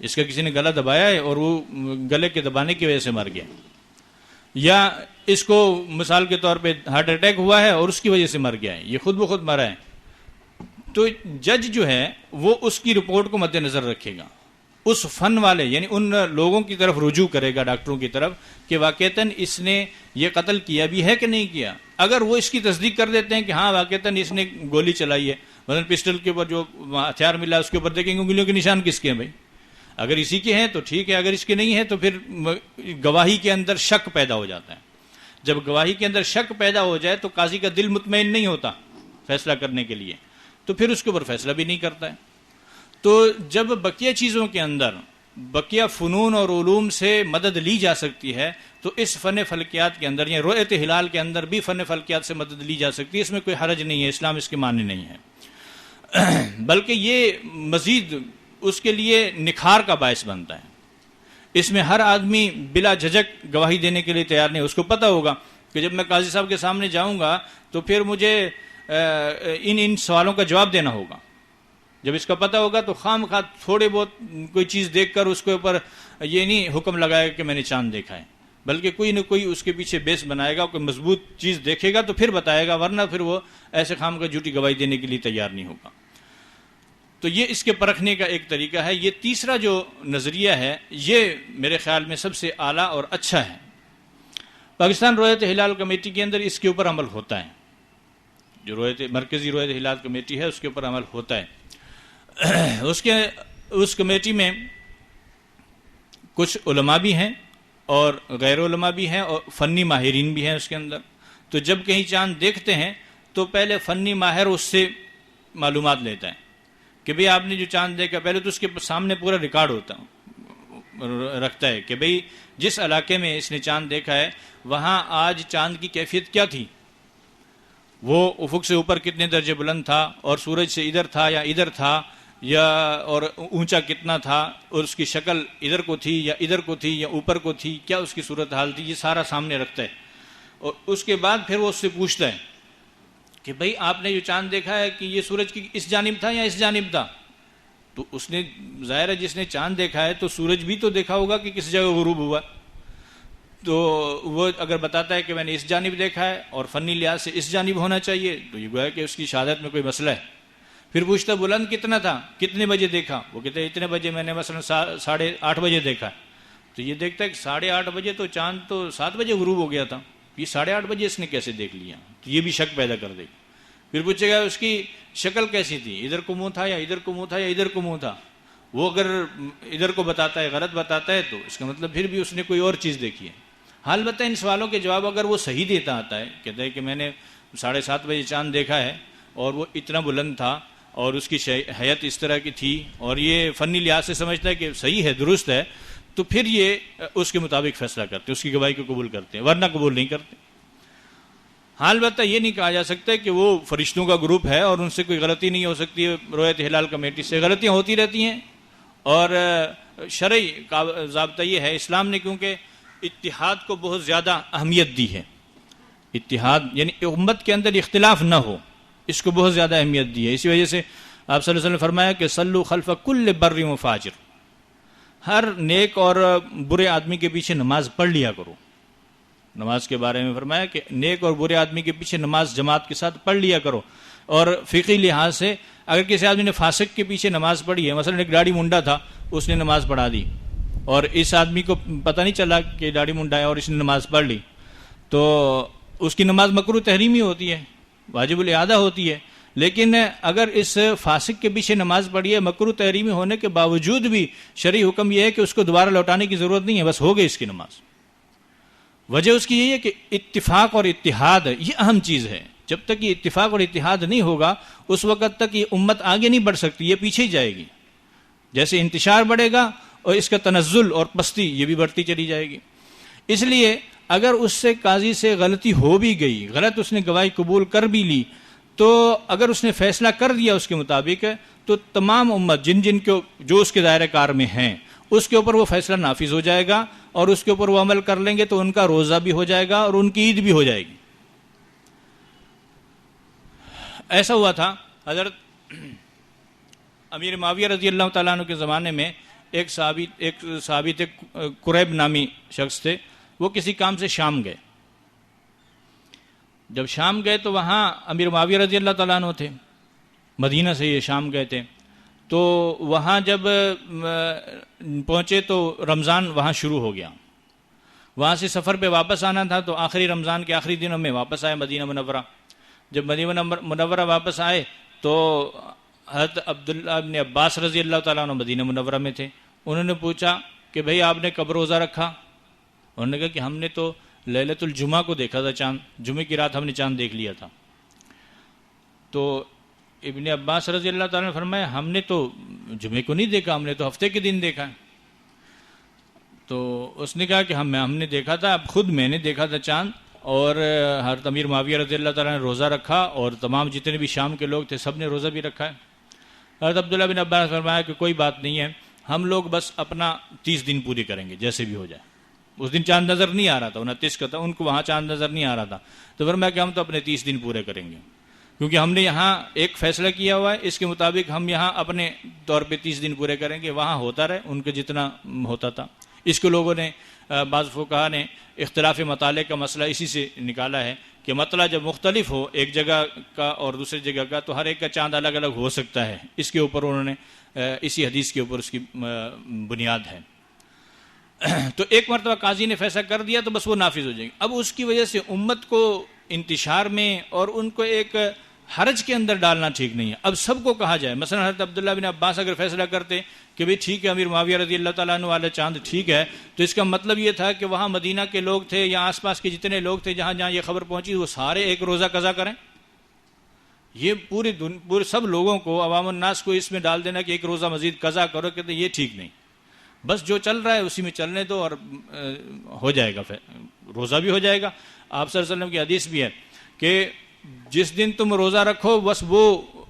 اس کا کسی نے گلا دبایا ہے اور وہ گلے کے دبانے کی وجہ سے مر گیا، یا اس کو مثال کے طور پہ ہارٹ اٹیک ہوا ہے اور اس کی وجہ سے مر گیا ہے، یہ خود بخود مرا ہے۔ تو جج جو ہے وہ اس کی رپورٹ کو مد نظر رکھے گا، اس فن والے یعنی ان لوگوں کی طرف رجوع کرے گا، ڈاکٹروں کی طرف، کہ واقعتاً اس نے یہ قتل کیا بھی ہے کہ نہیں کیا۔ اگر وہ اس کی تصدیق کر دیتے ہیں کہ ہاں واقعتاً اس نے گولی چلائی ہے، مثلا پسٹل کے اوپر جو ہتھیار ملا اس کے اوپر دیکھیں گے انگلیوں کے نشان کس کے ہیں بھائی، اگر اسی کے ہیں تو ٹھیک ہے، اگر اس کے نہیں ہے تو پھر گواہی کے اندر شک پیدا ہو جاتا ہے۔ جب گواہی کے اندر شک پیدا ہو جائے تو قاضی کا دل مطمئن نہیں ہوتا فیصلہ کرنے کے لیے، تو پھر اس کے اوپر فیصلہ بھی نہیں کرتا ہے۔ تو جب بقیہ چیزوں کے اندر بقیہ فنون اور علوم سے مدد لی جا سکتی ہے تو اس فن فلکیات کے اندر یا رؤیت ہلال کے اندر بھی فن فلکیات سے مدد لی جا سکتی ہے، اس میں کوئی حرج نہیں ہے، اسلام اس کے معنی نہیں ہے، بلکہ یہ مزید اس کے لیے نکھار کا باعث بنتا ہے۔ اس میں ہر آدمی بلا جھجک گواہی دینے کے لیے تیار نہیں، اس کو پتہ ہوگا کہ جب میں قاضی صاحب کے سامنے جاؤں گا تو پھر مجھے ان سوالوں کا جواب دینا ہوگا۔ جب اس کا پتہ ہوگا تو خام خواہ تھوڑے بہت کوئی چیز دیکھ کر اس کے اوپر یہ نہیں حکم لگائے گا کہ میں نے چاند دیکھا ہے، بلکہ کوئی نہ کوئی اس کے پیچھے بیس بنائے گا، کوئی مضبوط چیز دیکھے گا تو پھر بتائے گا، ورنہ پھر وہ ایسے خام کا جھوٹی گواہی دینے کے لیے تیار نہیں ہوگا۔ تو یہ اس کے پرکھنے کا ایک طریقہ ہے۔ یہ تیسرا جو نظریہ ہے یہ میرے خیال میں سب سے اعلیٰ اور اچھا ہے۔ پاکستان رؤیت ہلال کمیٹی کے اندر اس کے اوپر عمل ہوتا ہے، جو مرکزی رؤیت ہلال کمیٹی ہے اس کے اوپر عمل ہوتا ہے۔ اس کمیٹی میں کچھ علماء بھی ہیں اور غیر علماء بھی ہیں اور فنی ماہرین بھی ہیں اس کے اندر۔ تو جب کہیں چاند دیکھتے ہیں تو پہلے فنی ماہر اس سے معلومات لیتا ہے کہ بھئی آپ نے جو چاند دیکھا، پہلے تو اس کے سامنے پورا ریکارڈ رکھتا ہے کہ بھئی جس علاقے میں اس نے چاند دیکھا ہے وہاں آج چاند کی کیفیت کیا تھی، وہ افق سے اوپر کتنے درجے بلند تھا اور سورج سے ادھر تھا یا ادھر تھا، یا اور اونچا کتنا تھا، اور اس کی شکل ادھر کو تھی یا ادھر کو تھی یا اوپر کو تھی، کیا اس کی صورتحال تھی، یہ سارا سامنے رکھتا ہے۔ اور اس کے بعد پھر وہ اس سے پوچھتا ہے کہ بھئی آپ نے جو چاند دیکھا ہے کہ یہ سورج کی اس جانب تھا یا اس جانب تھا، تو اس نے ظاہر ہے جس نے چاند دیکھا ہے تو سورج بھی تو دیکھا ہوگا کہ کس جگہ غروب ہوا، تو وہ اگر بتاتا ہے کہ میں نے اس جانب دیکھا ہے اور فنی لحاظ سے اس جانب ہونا چاہیے، تو یہ گویا کہ اس کی شہادت میں کوئی مسئلہ ہے۔ پھر پوچھتا بلند کتنا تھا، کتنے بجے دیکھا، وہ کہتے ہیں اتنے بجے میں نے مثلا 8:30 دیکھا، تو یہ دیکھتا ہے کہ 8:30 تو چاند تو 7 بجے غروب ہو گیا تھا، یہ 8:30 اس نے کیسے دیکھ لیا، تو یہ بھی شک پیدا کر دے گا پھر پوچھے گا اس کی شکل کیسی تھی، ادھر کو منہ تھا یا ادھر کو منہ تھا یا ادھر کو منہ تھا. وہ اگر ادھر کو بتاتا ہے، غلط بتاتا ہے، تو اس کا مطلب پھر بھی اس نے کوئی اور چیز دیکھی ہے. حال بتائیں ان سوالوں کے جواب اگر وہ صحیح دیتا آتا ہے، کہتا ہے کہ میں نے 7:30 بجے چاند دیکھا ہے اور وہ اتنا بلند تھا اور اس کی حیت اس طرح کی تھی، اور یہ فنی لحاظ سے سمجھتا ہے کہ صحیح ہے، درست ہے، تو پھر یہ اس کے مطابق فیصلہ کرتے ہیں، اس کی گواہی کو قبول کرتے ہیں، ورنہ قبول نہیں کرتے. حال البتہ یہ نہیں کہا جا سکتا کہ وہ فرشتوں کا گروپ ہے اور ان سے کوئی غلطی نہیں ہو سکتی ہے. روایت ہلال کمیٹی سے غلطیاں ہوتی رہتی ہیں، اور شرعی ضابطہ یہ ہے اسلام نے کیونکہ اتحاد کو بہت زیادہ اہمیت دی ہے. اتحاد یعنی امت کے اندر اختلاف نہ ہو، اس کو بہت زیادہ اہمیت دی ہے. اسی وجہ سے آپ صلی اللہ علیہ وسلم نے فرمایا کہ صلو خلف کل بر و فاجر، ہر نیک اور برے آدمی کے پیچھے نماز پڑھ لیا کرو. نماز کے بارے میں فرمایا کہ نیک اور برے آدمی کے پیچھے نماز جماعت کے ساتھ پڑھ لیا کرو. اور فقہی لحاظ سے اگر کسی آدمی نے فاسق کے پیچھے نماز پڑھی ہے، مثلا ایک داڑھی منڈا تھا، اس نے نماز پڑھا دی اور اس آدمی کو پتہ نہیں چلا کہ داڑھی منڈا ہے اور اس نے نماز پڑھ لی، تو اس کی نماز مکروہ تحریمی ہوتی ہے، واجب الاعادہ ہوتی ہے. لیکن اگر اس فاسق کے پیچھے نماز پڑھی ہے مکروہ تحریمی ہونے کے باوجود بھی شرعی حکم یہ ہے کہ اس کو دوبارہ لوٹانے کی ضرورت نہیں ہے، بس ہو گئی اس کی نماز. وجہ اس کی یہی ہے کہ اتفاق اور اتحاد یہ اہم چیز ہے. جب تک یہ اتفاق اور اتحاد نہیں ہوگا اس وقت تک یہ امت آگے نہیں بڑھ سکتی، یہ پیچھے ہی جائے گی. جیسے انتشار بڑھے گا اور اس کا تنزل اور پستی یہ بھی بڑھتی چلی جائے گی. اس لیے اگر اس سے قاضی سے غلطی ہو بھی گئی، غلط اس نے گواہی قبول کر بھی لی، تو اگر اس نے فیصلہ کر دیا اس کے مطابق، تو تمام امت جن کو جو اس کے دائرہ کار میں ہیں اس کے اوپر وہ فیصلہ نافذ ہو جائے گا اور اس کے اوپر وہ عمل کر لیں گے، تو ان کا روزہ بھی ہو جائے گا اور ان کی عید بھی ہو جائے گی. ایسا ہوا تھا حضرت امیر معاویہ رضی اللہ تعالیٰ عنہ کے زمانے میں ایک صحابی تھے، قریب نامی شخص تھے. وہ کسی کام سے شام گئے. جب شام گئے تو وہاں امیر معاویہ رضی اللہ تعالیٰ عنہ تھے، مدینہ سے یہ شام گئے تھے. تو وہاں جب پہنچے تو رمضان وہاں شروع ہو گیا. وہاں سے سفر پہ واپس آنا تھا، تو آخری رمضان کے آخری دنوں میں واپس آئے مدینہ منورہ. جب مدینہ منورہ واپس آئے تو حضرت عبداللہ ابن عباس رضی اللہ تعالیٰ عنہ مدینہ منورہ میں تھے. انہوں نے پوچھا کہ بھئی آپ نے کب روزہ رکھا؟ انہوں نے کہا کہ ہم نے تو لیلۃ الجمعہ کو دیکھا تھا، چاند، جمعے کی رات ہم نے چاند دیکھ لیا تھا. تو ابن عباس رضی اللہ تعالیٰ نے فرمایا ہم نے تو جمعے کو نہیں دیکھا، ہم نے تو ہفتے کے دن دیکھا ہے. تو اس نے کہا کہ ہم نے دیکھا تھا، اب خود میں نے دیکھا تھا چاند، اور حضرت امیر معاویہ رضی اللہ تعالیٰ نے روزہ رکھا اور تمام جتنے بھی شام کے لوگ تھے سب نے روزہ بھی رکھا ہے. حضرت عبداللہ بن عباس نے فرمایا کہ کوئی بات نہیں ہے، ہم لوگ بس اپنا 30 دن پورے کریں گے جیسے بھی ہو جائے. اس دن چاند نظر نہیں آ رہا تھا، 29 کا تھا، ان کو وہاں چاند نظر نہیں آ رہا تھا. تو فرمایا کہ ہم تو اپنے 30 دن پورے کریں گے، کیونکہ ہم نے یہاں ایک فیصلہ کیا ہوا ہے، اس کے مطابق ہم یہاں اپنے طور پہ 30 دن پورے کریں گے. وہاں ہوتا رہے ان کے جتنا ہوتا تھا. اس کو لوگوں نے بعض فقہا نے اختلاف مطالعے کا مسئلہ اسی سے نکالا ہے کہ مطلع جب مختلف ہو ایک جگہ کا اور دوسری جگہ کا، تو ہر ایک کا چاند الگ الگ ہو سکتا ہے. اس کے اوپر انہوں نے اسی حدیث کے اوپر اس کی بنیاد ہے. تو ایک مرتبہ قاضی نے فیصلہ کر دیا تو بس وہ نافذ ہو جائے گی. اب اس کی وجہ سے امت کو انتشار میں اور ان کو ایک حرج کے اندر ڈالنا ٹھیک نہیں ہے. اب سب کو کہا جائے، مثلا حضرت عبداللہ بن عباس اگر فیصلہ کرتے کہ بھئی ٹھیک ہے امیر معاویہ رضی اللہ تعالیٰ عنہ والا چاند ٹھیک ہے، تو اس کا مطلب یہ تھا کہ وہاں مدینہ کے لوگ تھے یا آس پاس کے جتنے لوگ تھے جہاں جہاں یہ خبر پہنچی وہ سارے ایک روزہ قضا کریں. یہ پورے سب لوگوں کو، عوام الناس کو اس میں ڈال دینا کہ ایک روزہ مزید قضا کرو، کہتے یہ ٹھیک نہیں. بس جو چل رہا ہے اسی میں چلنے دو اور ہو جائے گا، روزہ بھی ہو جائے گا. آپ صلی اللہ علیہ وسلم کی حدیث بھی ہے کہ جس دن تم روزہ رکھو بس وہ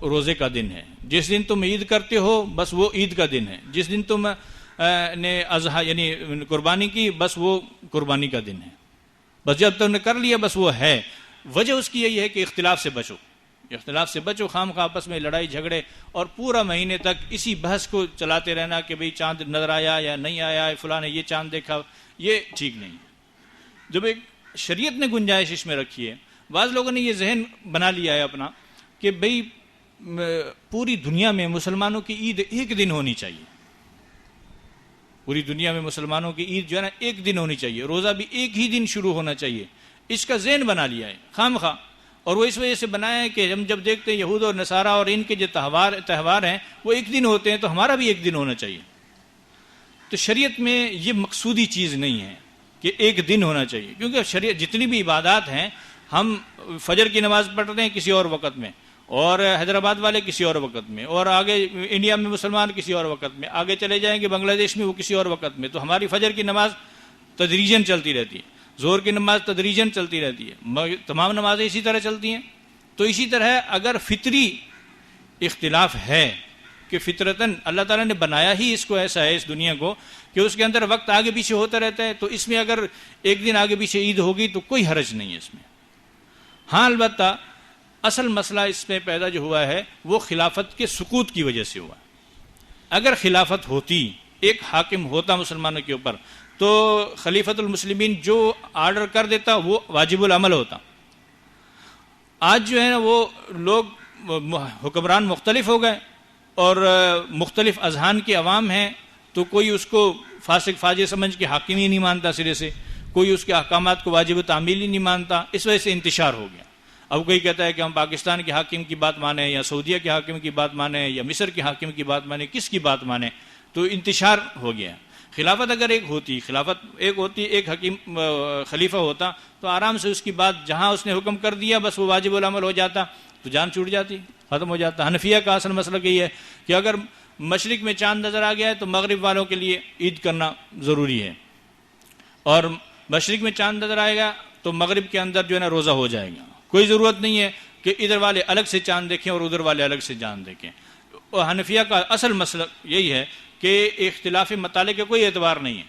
روزے کا دن ہے، جس دن تم عید کرتے ہو بس وہ عید کا دن ہے، جس دن تم نے اضحیٰ یعنی قربانی کی بس وہ قربانی کا دن ہے. بس جب تم نے کر لیا بس وہ ہے. وجہ اس کی یہی ہے کہ اختلاف سے بچو، اختلاف سے بچو. خام خواہ آپس میں لڑائی جھگڑے اور پورا مہینے تک اسی بحث کو چلاتے رہنا کہ بھئی چاند نظر آیا یا نہیں آیا، فلاں نے یہ چاند دیکھا، یہ ٹھیک نہیں. جب ایک شریعت نے گنجائش اس میں رکھی ہے، بعض لوگوں نے یہ ذہن بنا لیا ہے اپنا کہ بھئی پوری دنیا میں مسلمانوں کی عید ایک دن ہونی چاہیے، پوری دنیا میں مسلمانوں کی عید جو ہے نا ایک دن ہونی چاہیے، روزہ بھی ایک ہی دن شروع ہونا چاہیے. اس کا ذہن بنا لیا ہے خام خواہ. اور وہ اس وجہ سے بنایا ہے کہ ہم جب دیکھتے ہیں یہود اور نصارہ اور ان کے جو تہوار ہیں وہ ایک دن ہوتے ہیں، تو ہمارا بھی ایک دن ہونا چاہیے۔ تو شریعت میں یہ مقصودی چیز نہیں ہے کہ ایک دن ہونا چاہیے، کیونکہ شریعت جتنی بھی عبادات ہیں، ہم فجر کی نماز پڑھتے ہیں کسی اور وقت میں، اور حیدرآباد والے کسی اور وقت میں، اور آگے انڈیا میں مسلمان کسی اور وقت میں، آگے چلے جائیں گے بنگلہ دیش میں وہ کسی اور وقت میں۔ تو ہماری فجر کی نماز تدریجاً چلتی رہتی ہے، ظہر کی نماز تدریجاً چلتی رہتی ہے، تمام نمازیں اسی طرح چلتی ہیں۔ تو اسی طرح اگر فطری اختلاف ہے کہ فطرتاً اللہ تعالیٰ نے بنایا ہی اس کو ایسا ہے، اس دنیا کو، کہ اس کے اندر وقت آگے پیچھے ہوتا رہتا ہے، تو اس میں اگر ایک دن آگے پیچھے عید ہوگی تو کوئی حرج نہیں ہے اس میں۔ ہاں البتہ اصل مسئلہ اس میں پیدا جو ہوا ہے وہ خلافت کے سقوط کی وجہ سے ہوا۔ اگر خلافت ہوتی، ایک حاکم ہوتا مسلمانوں کے اوپر، تو خلیفۃ المسلمین جو آرڈر کر دیتا وہ واجب العمل ہوتا۔ آج جو ہے نا وہ لوگ حکمران مختلف ہو گئے اور مختلف اذہان کے عوام ہیں، تو کوئی اس کو فاسق فاجر سمجھ کے حاکم ہی نہیں مانتا سرے سے، کوئی اس کے احکامات کو واجب تعمیل ہی نہیں مانتا، اس وجہ سے انتشار ہو گیا۔ اب کوئی کہتا ہے کہ ہم پاکستان کے حاکم کی بات مانیں، یا سعودیہ کے حاکم کی بات مانیں، یا مصر کے حاکم کی بات مانیں، کس کی بات مانیں، تو انتشار ہو گیا۔ خلافت اگر ایک ہوتی، ایک حکیم خلیفہ ہوتا، تو آرام سے اس کی بات جہاں اس نے حکم کر دیا بس وہ واجب العمل ہو جاتا، تو جان چھوٹ جاتی، ختم ہو جاتا۔ حنفیہ کا اصل مسئلہ یہی ہے کہ اگر مشرق میں چاند نظر آ گیا ہے تو مغرب والوں کے لیے عید کرنا ضروری ہے، اور مشرق میں چاند نظر آئے گا تو مغرب کے اندر جو ہے نا روزہ ہو جائے گا۔ کوئی ضرورت نہیں ہے کہ ادھر والے الگ سے چاند دیکھیں اور ادھر والے الگ سے چاند دیکھیں۔ اور حنفیہ کا اصل مسئلہ یہی ہے کہ اختلاف مطالعے کا کوئی اعتبار نہیں ہے،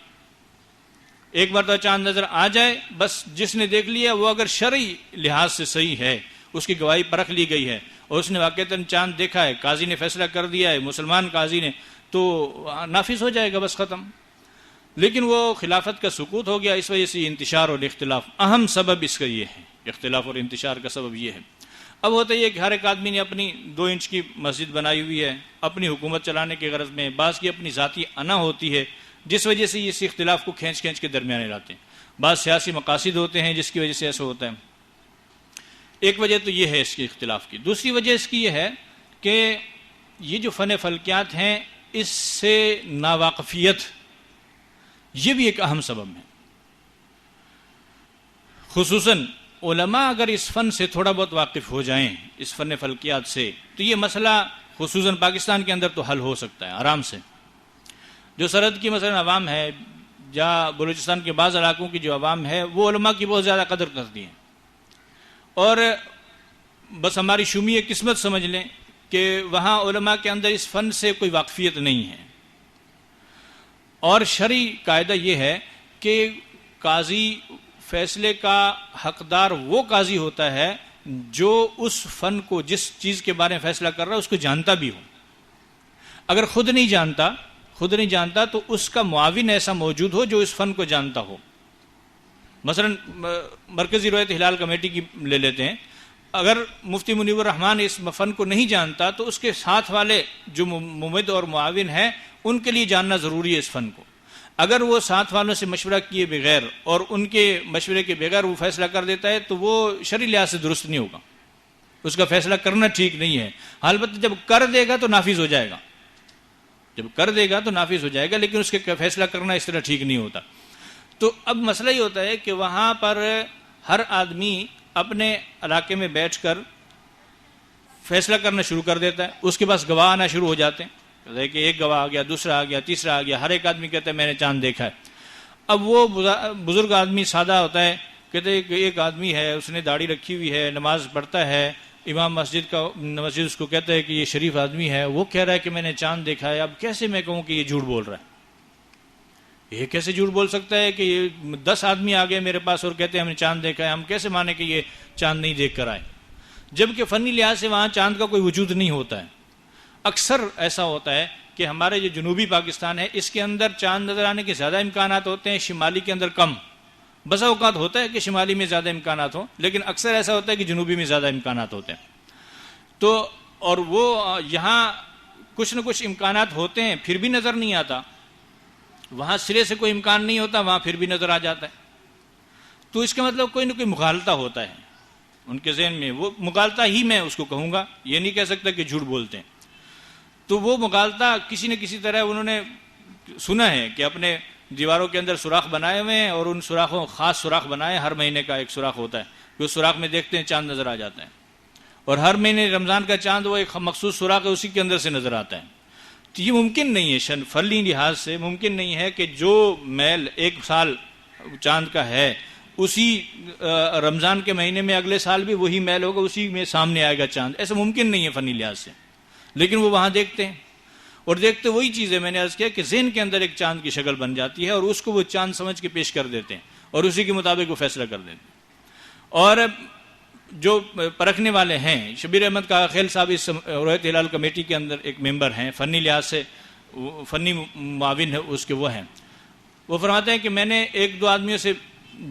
ایک مرتبہ چاند نظر آ جائے بس، جس نے دیکھ لیا وہ اگر شرعی لحاظ سے صحیح ہے، اس کی گواہی پرکھ لی گئی ہے اور اس نے واقعتاً چاند دیکھا ہے، قاضی نے فیصلہ کر دیا ہے، مسلمان قاضی نے، تو نافذ ہو جائے گا، بس ختم۔ لیکن وہ خلافت کا سقوط ہو گیا، اس وجہ سے انتشار اور اختلاف، اہم سبب اس کا یہ ہے، اختلاف اور انتشار کا سبب یہ ہے۔ اب ہوتا یہ کہ ہر ایک آدمی نے اپنی 2 انچ کی مسجد بنائی ہوئی ہے اپنی حکومت چلانے کے غرض میں، بعض کی اپنی ذاتی انا ہوتی ہے جس وجہ سے اس اختلاف کو کھینچ کے درمیانے لاتے ہیں، بعض سیاسی مقاصد ہوتے ہیں جس کی وجہ سے ایسا ہوتا ہے۔ ایک وجہ تو یہ ہے اس کے اختلاف کی۔ دوسری وجہ اس کی یہ ہے کہ یہ جو فن فلکیات ہیں اس سے ناواقفیت، یہ بھی ایک اہم سبب ہے۔ خصوصاً علماء اگر اس فن سے تھوڑا بہت واقف ہو جائیں، اس فن فلکیات سے، تو یہ مسئلہ خصوصاً پاکستان کے اندر تو حل ہو سکتا ہے آرام سے۔ جو سرحد کی مثلا عوام ہے یا بلوچستان کے بعض علاقوں کی جو عوام ہے وہ علماء کی بہت زیادہ قدر کرتی ہیں، اور بس ہماری شومی قسمت سمجھ لیں کہ وہاں علماء کے اندر اس فن سے کوئی واقفیت نہیں ہے۔ اور شرعی قاعدہ یہ ہے کہ قاضی فیصلے کا حقدار وہ قاضی ہوتا ہے جو اس فن کو، جس چیز کے بارے میں فیصلہ کر رہا ہے اس کو جانتا بھی ہو۔ اگر خود نہیں جانتا تو اس کا معاون ایسا موجود ہو جو اس فن کو جانتا ہو۔ مثلا مرکزی روایت ہلال کمیٹی کی لے لیتے ہیں، اگر مفتی منیب الرحمان اس فن کو نہیں جانتا تو اس کے ساتھ والے جو ممد اور معاون ہیں ان کے لیے جاننا ضروری ہے اس فن کو۔ اگر وہ ساتھ والوں سے مشورہ کیے بغیر اور ان کے مشورے کے بغیر وہ فیصلہ کر دیتا ہے تو وہ شرعی لحاظ سے درست نہیں ہوگا، اس کا فیصلہ کرنا ٹھیک نہیں ہے۔ البتہ جب کر دے گا تو نافذ ہو جائے گا، لیکن اس کے فیصلہ کرنا اس طرح ٹھیک نہیں ہوتا۔ تو اب مسئلہ یہ ہوتا ہے کہ وہاں پر ہر آدمی اپنے علاقے میں بیٹھ کر فیصلہ کرنا شروع کر دیتا ہے، اس کے پاس گواہ آنا شروع ہو جاتے ہیں کہ ایک گواہ آ گیا، دوسرا آ گیا، تیسرا آ گیا، ہر ایک آدمی کہتا ہے میں نے چاند دیکھا ہے۔ اب وہ بزرگ آدمی سادہ ہوتا ہے، کہتے ہیں کہ ایک آدمی ہے، اس نے داڑھی رکھی ہوئی ہے، نماز پڑھتا ہے، امام مسجد اس کو کہتا ہے کہ یہ شریف آدمی ہے، وہ کہہ رہا ہے کہ میں نے چاند دیکھا ہے، اب کیسے میں کہوں کہ یہ جھوٹ بول رہا ہے؟ یہ کیسے جھوٹ بول سکتا ہے کہ یہ 10 آدمی آ گئے میرے پاس اور کہتے ہیں ہم نے چاند دیکھا ہے، ہم کیسے مانے کہ یہ چاند نہیں دیکھ کر آئے؟ جبکہ فنی لحاظ سے وہاں چاند کا کوئی وجود نہیں ہوتا ہے۔ اکثر ایسا ہوتا ہے کہ ہمارے جو جنوبی پاکستان ہے اس کے اندر چاند نظر آنے کے زیادہ امکانات ہوتے ہیں، شمالی کے اندر کم۔ بسا اوقات ہوتا ہے کہ شمالی میں زیادہ امکانات ہوں، لیکن اکثر ایسا ہوتا ہے کہ جنوبی میں زیادہ امکانات ہوتے ہیں۔ تو اور وہ یہاں کچھ نہ کچھ امکانات ہوتے ہیں پھر بھی نظر نہیں آتا، وہاں سرے سے کوئی امکان نہیں ہوتا، وہاں پھر بھی نظر آ جاتا ہے۔ تو اس کا مطلب کوئی نہ کوئی مغالطہ ہوتا ہے۔ ان کے ذہن میں وہ مغالطہ ہی میں اس کو کہوں گا، یہ نہیں کہہ سکتا کہ جھوٹ بولتے ہیں. تو وہ مغالطہ کسی نہ کسی طرح انہوں نے سنا ہے کہ اپنے دیواروں کے اندر سوراخ بنائے ہوئے ہیں، اور ان سوراخوں خاص سوراخ بنائے، ہر مہینے کا ایک سوراخ ہوتا ہے کہ اس سوراخ میں دیکھتے ہیں چاند نظر آ جاتا ہے، اور ہر مہینے رمضان کا چاند وہ ایک مخصوص سوراخ ہے، اسی کے اندر سے نظر آتا ہے. تو یہ ممکن نہیں ہے، فنی لحاظ سے ممکن نہیں ہے کہ جو میل ایک سال چاند کا ہے اسی رمضان کے مہینے میں اگلے سال بھی وہی میل ہوگا، اسی میں سامنے آئے گا چاند. ایسا ممکن نہیں ہے فنی لحاظ سے. لیکن وہ وہاں دیکھتے ہیں، اور دیکھتے وہی چیز ہے میں نے عرض کیا کہ ذہن کے اندر ایک چاند کی شکل بن جاتی ہے، اور اس کو وہ چاند سمجھ کے پیش کر دیتے ہیں، اور اسی کے مطابق وہ فیصلہ کر دیتے ہیں. اور جو پرکھنے والے ہیں، شبیر احمد کاغا صاحب اس رویت ہلال کمیٹی کے اندر ایک ممبر ہیں، فنی لحاظ سے فنی معاون ہے اس کے وہ ہیں. وہ فرماتے ہیں کہ میں نے ایک دو آدمیوں سے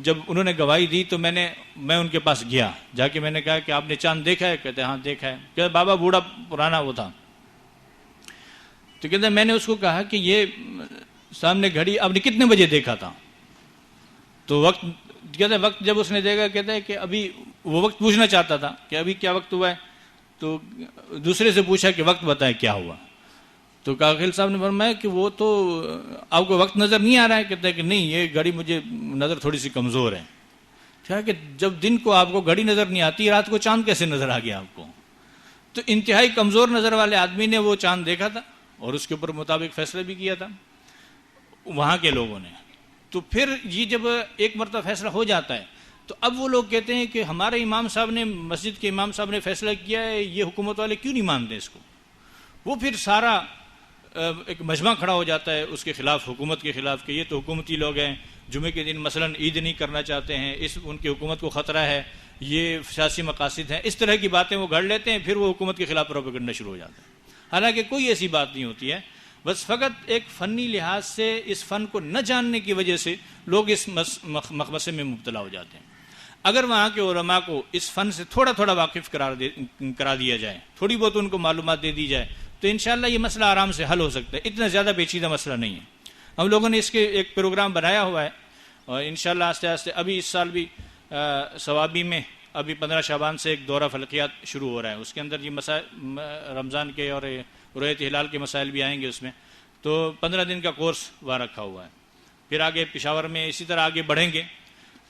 جب انہوں نے گواہی دی تو میں ان کے پاس گیا، جا کے میں نے کہا کہ آپ نے چاند دیکھا ہے؟ کہتے ہیں ہاں دیکھا ہے. کہ بابا بوڑھا پرانا وہ تھا. تو کہتے ہیں میں نے اس کو کہا کہ یہ سامنے گھڑی آپ نے کتنے بجے دیکھا تھا؟ تو وقت کہتے ہیں وقت جب اس نے دیکھا، کہتے ہیں کہ ابھی وہ وقت پوچھنا چاہتا تھا کہ ابھی کیا وقت ہوا ہے. تو دوسرے سے پوچھا کہ وقت بتائے کیا ہوا. تو کاغل صاحب نے فرمایا کہ وہ تو آپ کو وقت نظر نہیں آ رہا ہے. کہتے ہیں کہ نہیں، یہ گھڑی مجھے نظر تھوڑی سی کمزور ہے. کیا کہ جب دن کو آپ کو گھڑی نظر نہیں آتی، رات کو چاند کیسے نظر آ گیا آپ کو؟ تو انتہائی کمزور نظر والے آدمی نے وہ چاند دیکھا تھا اور اس کے اوپر مطابق فیصلہ بھی کیا تھا وہاں کے لوگوں نے. تو پھر یہ جب ایک مرتبہ فیصلہ ہو جاتا ہے تو اب وہ لوگ کہتے ہیں کہ ہمارے امام صاحب نے، مسجد کے امام صاحب نے فیصلہ کیا ہے، یہ حکومت والے کیوں نہیں مانتے اس کو؟ وہ پھر سارا ایک مجمع کھڑا ہو جاتا ہے اس کے خلاف، حکومت کے خلاف، کہ یہ تو حکومتی لوگ ہیں، جمعے کے دن مثلا عید نہیں کرنا چاہتے ہیں، ان کی حکومت کو خطرہ ہے، یہ سیاسی مقاصد ہیں. اس طرح کی باتیں وہ گھڑ لیتے ہیں، پھر وہ حکومت کے خلاف پروپیگنڈا شروع ہو جاتا ہے. حالانکہ کوئی ایسی بات نہیں ہوتی ہے، بس فقط ایک فنی لحاظ سے اس فن کو نہ جاننے کی وجہ سے لوگ اس مخمصے میں مبتلا ہو جاتے ہیں. اگر وہاں کے علماء کو اس فن سے تھوڑا تھوڑا واقف کرا دیا جائے، تھوڑی بہت ان کو معلومات دے دی جائے، تو انشاءاللہ یہ مسئلہ آرام سے حل ہو سکتا ہے. اتنا زیادہ پیچیدہ مسئلہ نہیں ہے. ہم لوگوں نے اس کے ایک پروگرام بنایا ہوا ہے، اور انشاءاللہ آہستہ آہستہ ابھی اس سال بھی ثوابی میں ابھی 15 شعبان سے ایک دورہ فلکیات شروع ہو رہا ہے. اس کے اندر یہ مسائل رمضان کے اور رویت ہلال کے مسائل بھی آئیں گے اس میں. تو 15 دن کا کورس وہاں رکھا ہوا ہے. پھر آگے پشاور میں اسی طرح آگے بڑھیں گے،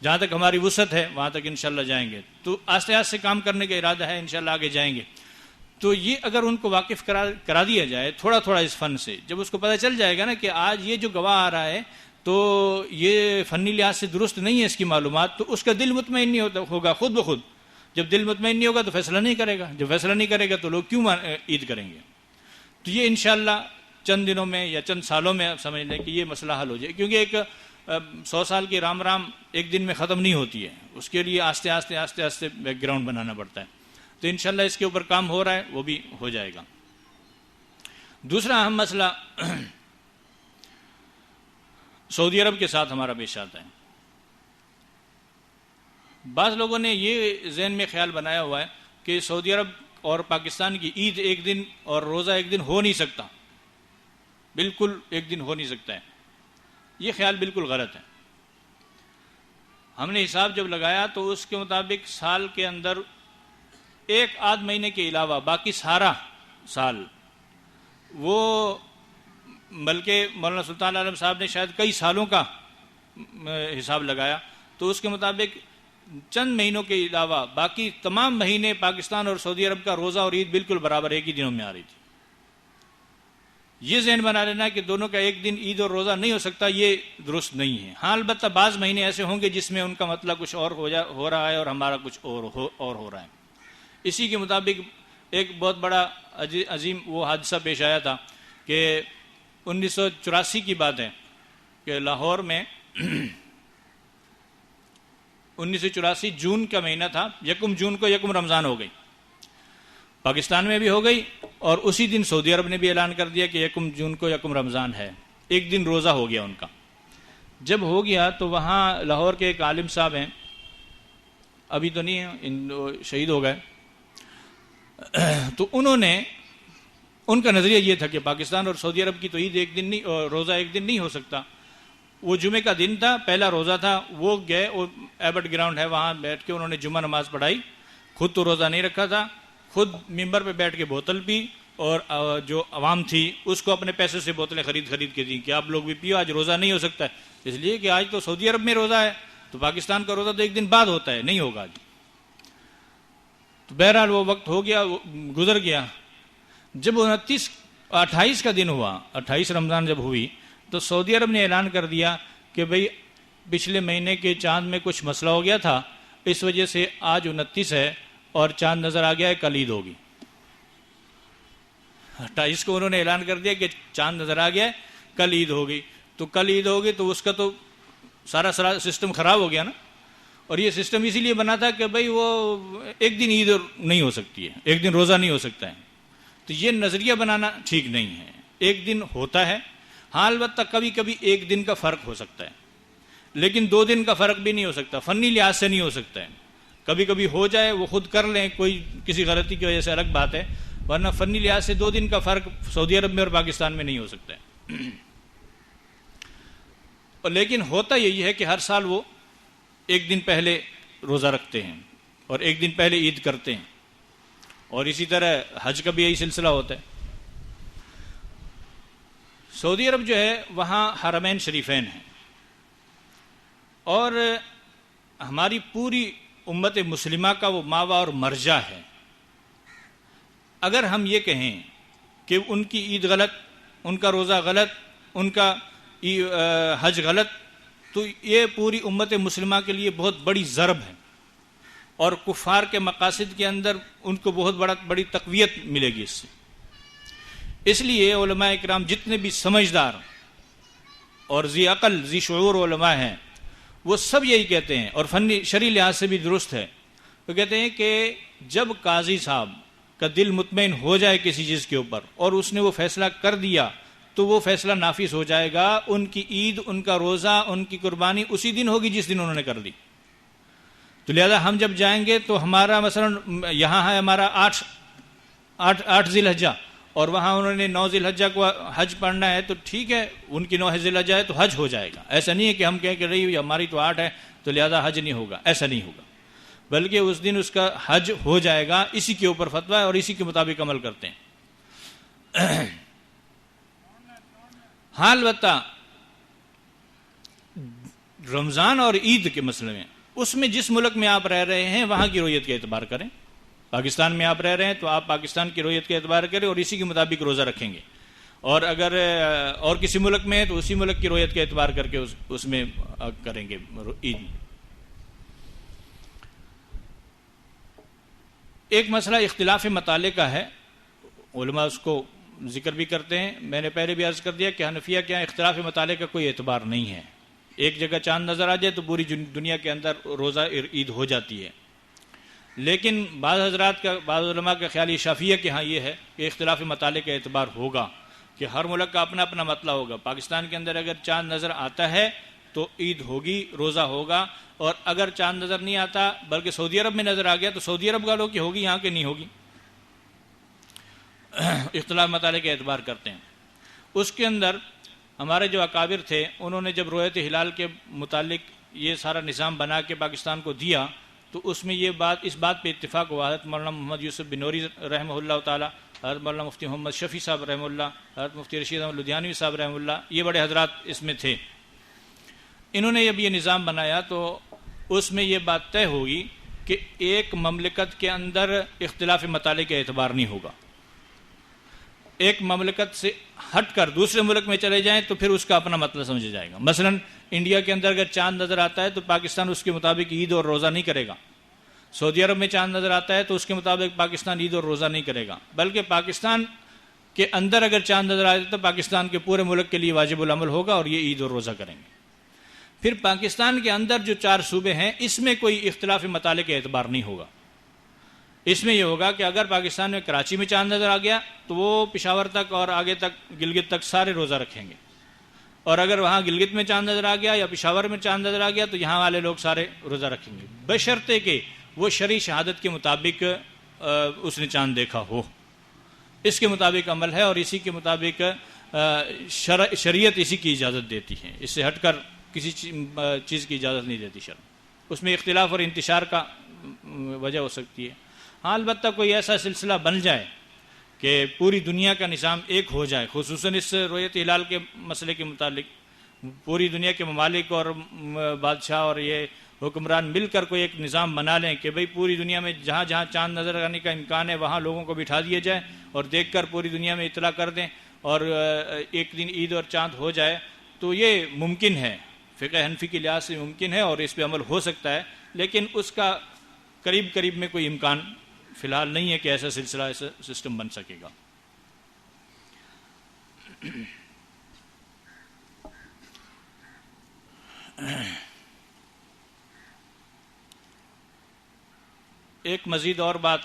جہاں تک ہماری وسعت ہے وہاں تک انشاءاللہ جائیں گے. تو آہستہ آہستہ کام کرنے کا ارادہ ہے، انشاءاللہ آگے جائیں گے. تو یہ اگر ان کو واقف کرا دیا جائے تھوڑا تھوڑا اس فن سے، جب اس کو پتہ چل جائے گا نا کہ آج یہ جو گواہ آ رہا ہے تو یہ فنی لحاظ سے درست نہیں ہے اس کی معلومات، تو اس کا دل مطمئن نہیں ہوگا خود بخود. جب دل مطمئن نہیں ہوگا تو فیصلہ نہیں کرے گا، جب فیصلہ نہیں کرے گا تو لوگ کیوں عید کریں گے؟ تو یہ انشاءاللہ چند دنوں میں یا چند سالوں میں آپ سمجھ لیں کہ یہ مسئلہ حل ہو جائے. کیونکہ ایک 100 سال کی رام ایک دن میں ختم نہیں ہوتی ہے، اس کے لیے آہستہ آہستہ بیک گراؤنڈ بنانا پڑتا ہے. تو انشاءاللہ اس کے اوپر کام ہو رہا ہے، وہ بھی ہو جائے گا. دوسرا اہم مسئلہ سعودی عرب کے ساتھ ہمارا پیش آتا ہے. بعض لوگوں نے یہ ذہن میں خیال بنایا ہوا ہے کہ سعودی عرب اور پاکستان کی عید ایک دن اور روزہ ایک دن ہو نہیں سکتا، بالکل ایک دن ہو نہیں سکتا ہے. یہ خیال بالکل غلط ہے. ہم نے حساب جب لگایا تو اس کے مطابق سال کے اندر ایک آدھ مہینے کے علاوہ باقی سارا سال، وہ بلکہ مولانا سلطان عالم صاحب نے شاید کئی سالوں کا حساب لگایا تو اس کے مطابق چند مہینوں کے علاوہ باقی تمام مہینے پاکستان اور سعودی عرب کا روزہ اور عید بالکل برابر ایک ہی دنوں میں آ رہی تھی. یہ ذہن بنا لینا کہ دونوں کا ایک دن عید اور روزہ نہیں ہو سکتا، یہ درست نہیں ہے. ہاں البتہ بعض مہینے ایسے ہوں گے جس میں ان کا مسئلہ کچھ اور ہو رہا ہے اور ہمارا کچھ اور ہو رہا ہے. اسی کے مطابق ایک بہت بڑا عظیم وہ حادثہ پیش آیا تھا کہ 1984 کی بات ہے کہ لاہور میں 1984 جون کا مہینہ تھا، 1 جون کو 1 رمضان ہو گئی، پاکستان میں بھی ہو گئی اور اسی دن سعودی عرب نے بھی اعلان کر دیا کہ 1 جون کو 1 رمضان ہے. ایک دن روزہ ہو گیا ان کا. جب ہو گیا تو وہاں لاہور کے ایک عالم صاحب ہیں، ابھی تو نہیں ہیں، شہید ہو گئے. تو انہوں نے، ان کا نظریہ یہ تھا کہ پاکستان اور سعودی عرب کی تو عید ایک دن نہیں اور روزہ ایک دن نہیں ہو سکتا. وہ جمعے کا دن تھا، پہلا روزہ تھا، وہ گئے اور ایبٹ گراؤنڈ ہے وہاں بیٹھ کے انہوں نے جمعہ نماز پڑھائی. خود تو روزہ نہیں رکھا تھا، خود ممبر پہ بیٹھ کے بوتل پی، اور جو عوام تھی اس کو اپنے پیسے سے بوتلیں خرید کے دیں کہ آپ لوگ بھی پیو، آج روزہ نہیں ہو سکتا ہے، اس لیے کہ آج تو سعودی عرب میں روزہ ہے، تو پاکستان کا روزہ تو ایک دن بعد ہوتا ہے، نہیں ہوگا آج۔ تو بہرحال وہ وقت ہو گیا، گزر گیا۔ جب 28 کا دن ہوا، 28 رمضان جب ہوئی، تو سعودی عرب نے اعلان کر دیا کہ بھئی پچھلے مہینے کے چاند میں کچھ مسئلہ ہو گیا تھا، اس وجہ سے آج 29 ہے اور چاند نظر آ گیا ہے، کل عید ہوگی۔ 28 کو انہوں نے اعلان کر دیا کہ چاند نظر آ گیا ہے، کل عید ہوگی۔ تو کل عید ہوگی تو اس کا تو سارا سسٹم خراب ہو گیا نا۔ اور یہ سسٹم اسی لیے بنا تھا کہ بھئی وہ ایک دن عید نہیں ہو سکتی ہے، ایک دن روزہ نہیں ہو سکتا ہے۔ تو یہ نظریہ بنانا ٹھیک نہیں ہے، ایک دن ہوتا ہے، ہاں البتہ کبھی کبھی ایک دن کا فرق ہو سکتا ہے، لیکن 2 دن کا فرق بھی نہیں ہو سکتا، فنی لحاظ سے نہیں ہو سکتا ہے۔ کبھی کبھی ہو جائے، وہ خود کر لیں کوئی کسی غلطی کی وجہ سے، الگ بات ہے، ورنہ فنی لحاظ سے 2 دن کا فرق سعودی عرب میں اور پاکستان میں نہیں ہو سکتا ہے۔ اور لیکن ہوتا یہی ہے کہ ہر سال وہ ایک دن پہلے روزہ رکھتے ہیں اور ایک دن پہلے عید کرتے ہیں، اور اسی طرح حج کا بھی یہی سلسلہ ہوتا ہے۔ سعودی عرب جو ہے وہاں حرمین شریفین ہیں، اور ہماری پوری امت مسلمہ کا وہ ماوا اور مرجع ہے۔ اگر ہم یہ کہیں کہ ان کی عید غلط، ان کا روزہ غلط، ان کا حج غلط، تو یہ پوری امت مسلمہ کے لیے بہت بڑی ضرب ہے، اور کفار کے مقاصد کے اندر ان کو بہت بڑی تقویت ملے گی اس سے۔ اس لیے علماء اکرام جتنے بھی سمجھدار اور ذی عقل ذی شعور علماء ہیں، وہ سب یہی کہتے ہیں، اور فنی شرعی لحاظ سے بھی درست ہے، وہ کہتے ہیں کہ جب قاضی صاحب کا دل مطمئن ہو جائے کسی چیز کے اوپر اور اس نے وہ فیصلہ کر دیا، تو وہ فیصلہ نافذ ہو جائے گا۔ ان کی عید، ان کا روزہ، ان کی قربانی اسی دن ہوگی جس دن انہوں نے کر دی۔ تو لہذا ہم جب جائیں گے تو ہمارا مثلا یہاں ہے ہمارا 8 ذی الحجہ، اور وہاں انہوں نے 9 ذی الحجہ کو حج پڑھنا ہے، تو ٹھیک ہے، ان کی 9 ذی الحجہ ہے تو حج ہو جائے گا۔ ایسا نہیں ہے کہ ہم کہیں کہ رہی ہماری تو 8 ہے تو لہذا حج نہیں ہوگا، ایسا نہیں ہوگا، بلکہ اس دن اس کا حج ہو جائے گا۔ اسی کے اوپر فتویٰ ہے اور اسی کے مطابق عمل کرتے ہیں۔ ہاں البتہ رمضان اور عید کے مسئلے میں، اس میں جس ملک میں آپ رہ رہے ہیں وہاں کی رویت کا اعتبار کریں۔ پاکستان میں آپ رہ رہے ہیں تو آپ پاکستان کی رویت کا اعتبار کریں اور اسی کے مطابق روزہ رکھیں گے، اور اگر اور کسی ملک میں ہے تو اسی ملک کی رویت کا اعتبار کر کے اس میں کریں گے عید۔ ایک مسئلہ اختلاف مطالع کا ہے، علماء اس کو ذکر بھی کرتے ہیں۔ میں نے پہلے بھی عرض کر دیا کہ حنفیہ کے یہاں اختلاف مطالع کا کوئی اعتبار نہیں ہے، ایک جگہ چاند نظر آ جائے تو پوری دنیا کے اندر روزہ عید ہو جاتی ہے۔ لیکن بعض علماء کا خیال یہ شافعیہ کے ہاں یہ ہے کہ اختلاف مطالع کا اعتبار ہوگا، کہ ہر ملک کا اپنا اپنا مطلع ہوگا۔ پاکستان کے اندر اگر چاند نظر آتا ہے تو عید ہوگی، روزہ ہوگا، اور اگر چاند نظر نہیں آتا بلکہ سعودی عرب میں نظر آ گیا تو سعودی عرب والوں کی ہوگی، یہاں کے نہیں ہوگی۔ اختلاف مطالع کا اعتبار کرتے ہیں۔ اس کے اندر ہمارے جو اکابر تھے انہوں نے جب رویت ہلال کے متعلق یہ سارا نظام بنا کے پاکستان کو دیا تو اس میں اس بات پہ اتفاق ہوا۔ حضرت مولانا محمد یوسف بنوری رحمہ اللہ تعالی، حضرت مولانا مفتی محمد شفیع صاحب رحمہ اللہ، حضرت مفتی رشید احمد لدھیانوی صاحب رحمہ اللہ، یہ بڑے حضرات اس میں تھے۔ انہوں نے جب یہ نظام بنایا تو اس میں یہ بات طے ہوگی کہ ایک مملکت کے اندر اختلاف مطالع کا اعتبار نہیں ہوگا۔ ایک مملکت سے ہٹ کر دوسرے ملک میں چلے جائیں تو پھر اس کا اپنا مطلب سمجھا جائے گا۔ مثلا انڈیا کے اندر اگر چاند نظر آتا ہے تو پاکستان اس کے مطابق عید اور روزہ نہیں کرے گا۔ سعودی عرب میں چاند نظر آتا ہے تو اس کے مطابق پاکستان عید اور روزہ نہیں کرے گا، بلکہ پاکستان کے اندر اگر چاند نظر آئے تو پاکستان کے پورے ملک کے لیے واجب العمل ہوگا اور یہ عید اور روزہ کریں گے۔ پھر پاکستان کے اندر جو 4 صوبے ہیں اس میں کوئی اختلاف مطالع کا اعتبار نہیں ہوگا۔ اس میں یہ ہوگا کہ اگر پاکستان میں کراچی میں چاند نظر آ گیا تو وہ پشاور تک اور آگے تک گلگت تک سارے روزہ رکھیں گے، اور اگر وہاں گلگت میں چاند نظر آ گیا یا پشاور میں چاند نظر آ گیا تو یہاں والے لوگ سارے روزہ رکھیں گے، بشرطے کہ وہ شرعی شہادت کے مطابق اس نے چاند دیکھا ہو۔ اس کے مطابق عمل ہے اور اسی کے مطابق شریعت اسی کی اجازت دیتی ہے، اس سے ہٹ کر کسی چیز کی اجازت نہیں دیتی شرع۔ اس میں اختلاف اور انتشار کا وجہ ہو سکتی ہے۔ ہاں البتہ کوئی ایسا سلسلہ بن جائے کہ پوری دنیا کا نظام ایک ہو جائے، خصوصاً اس رؤیت ہلال کے مسئلے کے متعلق پوری دنیا کے ممالک اور بادشاہ اور یہ حکمران مل کر کوئی ایک نظام بنا لیں کہ بھئی پوری دنیا میں جہاں جہاں چاند نظر آنے کا امکان ہے وہاں لوگوں کو بٹھا دیا جائے اور دیکھ کر پوری دنیا میں اطلاع کر دیں اور ایک دن عید اور چاند ہو جائے، تو یہ ممکن ہے، فقہ حنفی کے لحاظ سے ممکن ہے اور اس پہ عمل ہو سکتا ہے، لیکن اس کا قریب میں کوئی امکان فی الحال نہیں ہے کہ ایسا سلسلہ ایسا سسٹم بن سکے گا۔ ایک مزید اور بات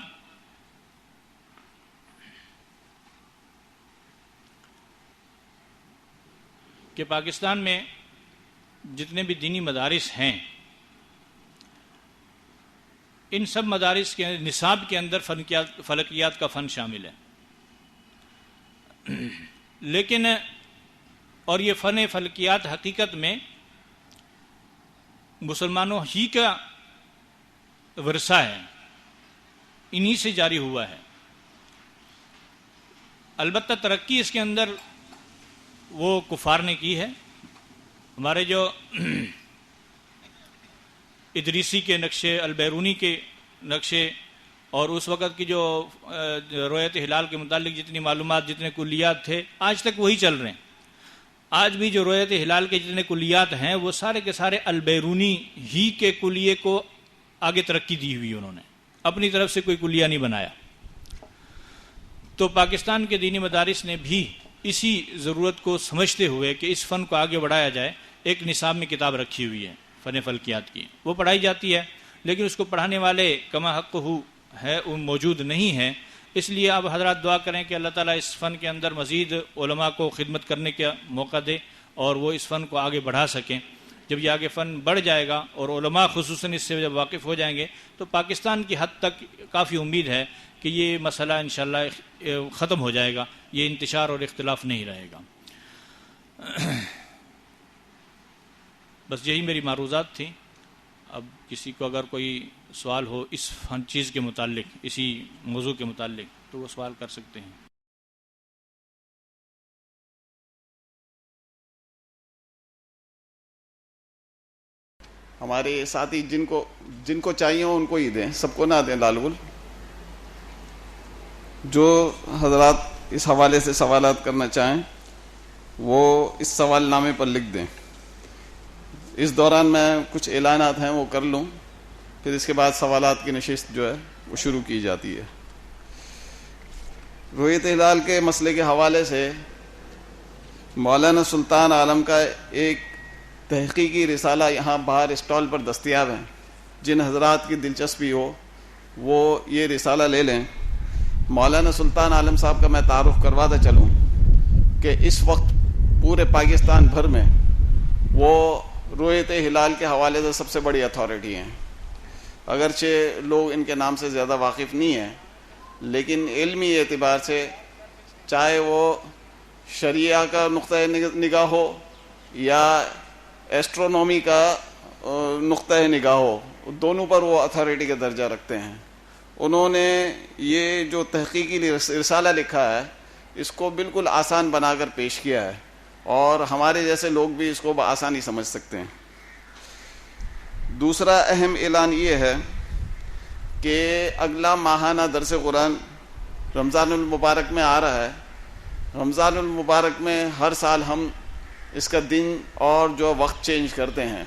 کہ پاکستان میں جتنے بھی دینی مدارس ہیں ان سب مدارس کے نصاب کے اندر فلکیات کا فن شامل ہے، لیکن اور یہ فن فلکیات حقیقت میں مسلمانوں ہی کا ورثہ ہے، انہی سے جاری ہوا ہے۔ البتہ ترقی اس کے اندر وہ کفار نے کی ہے۔ ہمارے جو ادریسی کے نقشے، البیرونی کے نقشے اور اس وقت کی جو رؤیت ہلال کے متعلق جتنی معلومات، جتنے کلیات تھے، آج تک وہی چل رہے ہیں۔ آج بھی جو رؤیت ہلال کے جتنے کلیات ہیں وہ سارے کے سارے البیرونی ہی کے کلیے کو آگے ترقی دی ہوئی، انہوں نے اپنی طرف سے کوئی کلیہ نہیں بنایا۔ تو پاکستان کے دینی مدارس نے بھی اسی ضرورت کو سمجھتے ہوئے کہ اس فن کو آگے بڑھایا جائے، ایک نصاب میں کتاب رکھی ہوئی ہے فن فلکیات کی، وہ پڑھائی جاتی ہے، لیکن اس کو پڑھانے والے کما حق ہے وہ موجود نہیں ہیں۔ اس لیے اب حضرات دعا کریں کہ اللہ تعالیٰ اس فن کے اندر مزید علماء کو خدمت کرنے کا موقع دے اور وہ اس فن کو آگے بڑھا سکیں۔ جب یہ آگے فن بڑھ جائے گا اور علماء خصوصاً اس سے جب واقف ہو جائیں گے تو پاکستان کی حد تک کافی امید ہے کہ یہ مسئلہ انشاءاللہ ختم ہو جائے گا، یہ انتشار اور اختلاف نہیں رہے گا۔ بس یہی میری معروضات تھیں۔ اب کسی کو اگر کوئی سوال ہو اس فن چیز کے متعلق، اسی موضوع کے متعلق، تو وہ سوال کر سکتے ہیں۔ ہمارے ساتھی جن کو چاہیے ہو ان کو ہی دیں، سب کو نہ دیں لال گل۔ جو حضرات اس حوالے سے سوالات کرنا چاہیں وہ اس سوال نامے پر لکھ دیں۔ اس دوران میں کچھ اعلانات ہیں وہ کر لوں، پھر اس کے بعد سوالات کی نشست جو ہے وہ شروع کی جاتی ہے۔ رؤیت ہلال کے مسئلے کے حوالے سے مولانا سلطان عالم کا ایک تحقیقی رسالہ یہاں باہر اسٹال پر دستیاب ہیں، جن حضرات کی دلچسپی ہو وہ یہ رسالہ لے لیں۔ مولانا سلطان عالم صاحب کا میں تعارف کرواتا چلوں کہ اس وقت پورے پاکستان بھر میں وہ رؤیت ہلال کے حوالے سے سب سے بڑی اتھارٹی ہیں۔ اگرچہ لوگ ان کے نام سے زیادہ واقف نہیں ہیں، لیکن علمی اعتبار سے چاہے وہ شریعہ کا نقطۂ نگاہ ہو یا ایسٹرونومی کا نقطۂ نگاہ ہو، دونوں پر وہ اتھارٹی کا درجہ رکھتے ہیں۔ انہوں نے یہ جو تحقیقی رسالہ لکھا ہے اس کو بالکل آسان بنا کر پیش کیا ہے اور ہمارے جیسے لوگ بھی اس کو بآسانی سمجھ سکتے ہیں۔ دوسرا اہم اعلان یہ ہے کہ اگلا ماہانہ درس قرآن رمضان المبارک میں آ رہا ہے۔ رمضان المبارک میں ہر سال ہم اس کا دن اور جو وقت چینج کرتے ہیں۔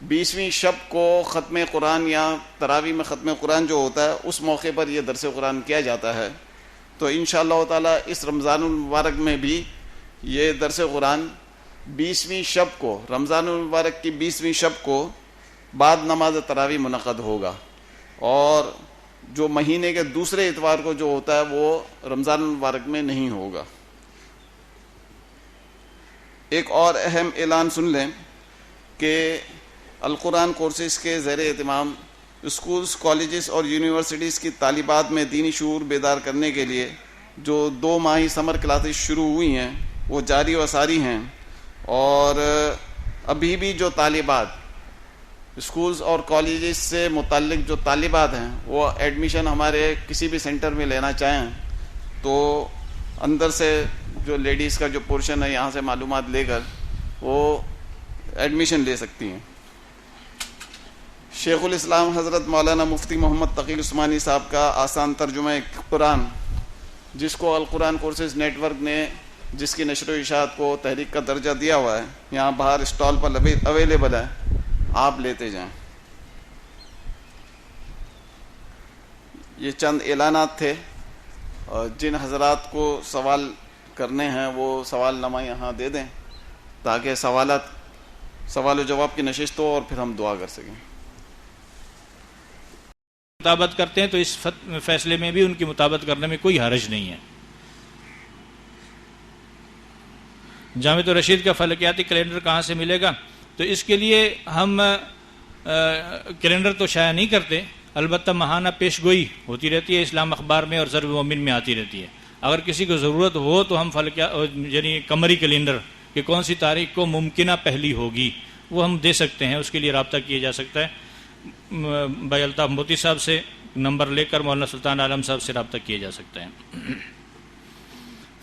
20ویں شب کو ختم قرآن یا تراویح میں ختم قرآن جو ہوتا ہے اس موقع پر یہ درس قرآن کیا جاتا ہے، تو انشاءاللہ تعالی اس رمضان المبارک میں بھی یہ درس قرآن 20ویں شب کو، رمضان المبارک کی 20ویں شب کو بعد نماز تراویح منعقد ہوگا، اور جو مہینے کے دوسرے اتوار کو جو ہوتا ہے وہ رمضان المبارک میں نہیں ہوگا۔ ایک اور اہم اعلان سن لیں کہ القرآن کورسز کے زیر اہتمام اسکولز، کالجز اور یونیورسٹیز کی طالبات میں دینی شعور بیدار کرنے کے لیے جو 2 ماہی سمر کلاسز شروع ہوئی ہیں وہ جاری و ساری ہیں، اور ابھی بھی جو طالبات اسکولز اور کالجز سے متعلق جو طالبات ہیں وہ ایڈمیشن ہمارے کسی بھی سینٹر میں لینا چاہیں تو اندر سے جو لیڈیز کا جو پورشن ہے یہاں سے معلومات لے کر وہ ایڈمیشن لے سکتی ہیں. شیخ الاسلام حضرت مولانا مفتی محمد تقی عثمانی صاحب کا آسان ترجمہ قرآن، جس کو القرآن کورسز نیٹ ورک نے جس کی نشر و اشاعت کو تحریک کا درجہ دیا ہوا ہے، یہاں باہر اسٹال پر اویلیبل ہے، آپ لیتے جائیں. یہ چند اعلانات تھے، اور جن حضرات کو سوال کرنے ہیں وہ سوال نامہ یہاں دے دیں تاکہ سوال و جواب کی نشست ہو اور پھر ہم دعا کر سکیں. مطابقت کرتے ہیں تو اس فیصلے میں بھی ان کی مطابقت کرنے میں کوئی حرج نہیں ہے. جامعۃ الرشید کا فلکیاتی کیلنڈر کہاں سے ملے گا؟ تو اس کے لیے ہم کیلنڈر تو شائع نہیں کرتے، البتہ ماہانہ پیش گوئی ہوتی رہتی ہے، اسلام اخبار میں اور ضرب مومن میں آتی رہتی ہے. اگر کسی کو ضرورت ہو تو ہم یعنی قمری کیلنڈر کہ کون سی تاریخ کو ممکنہ پہلی ہوگی وہ ہم دے سکتے ہیں، اس کے لیے رابطہ کیا جا سکتا ہے. بھائی الطاف موتی صاحب سے نمبر لے کر مولانا سلطان عالم صاحب سے رابطہ کیا جا سکتا ہے.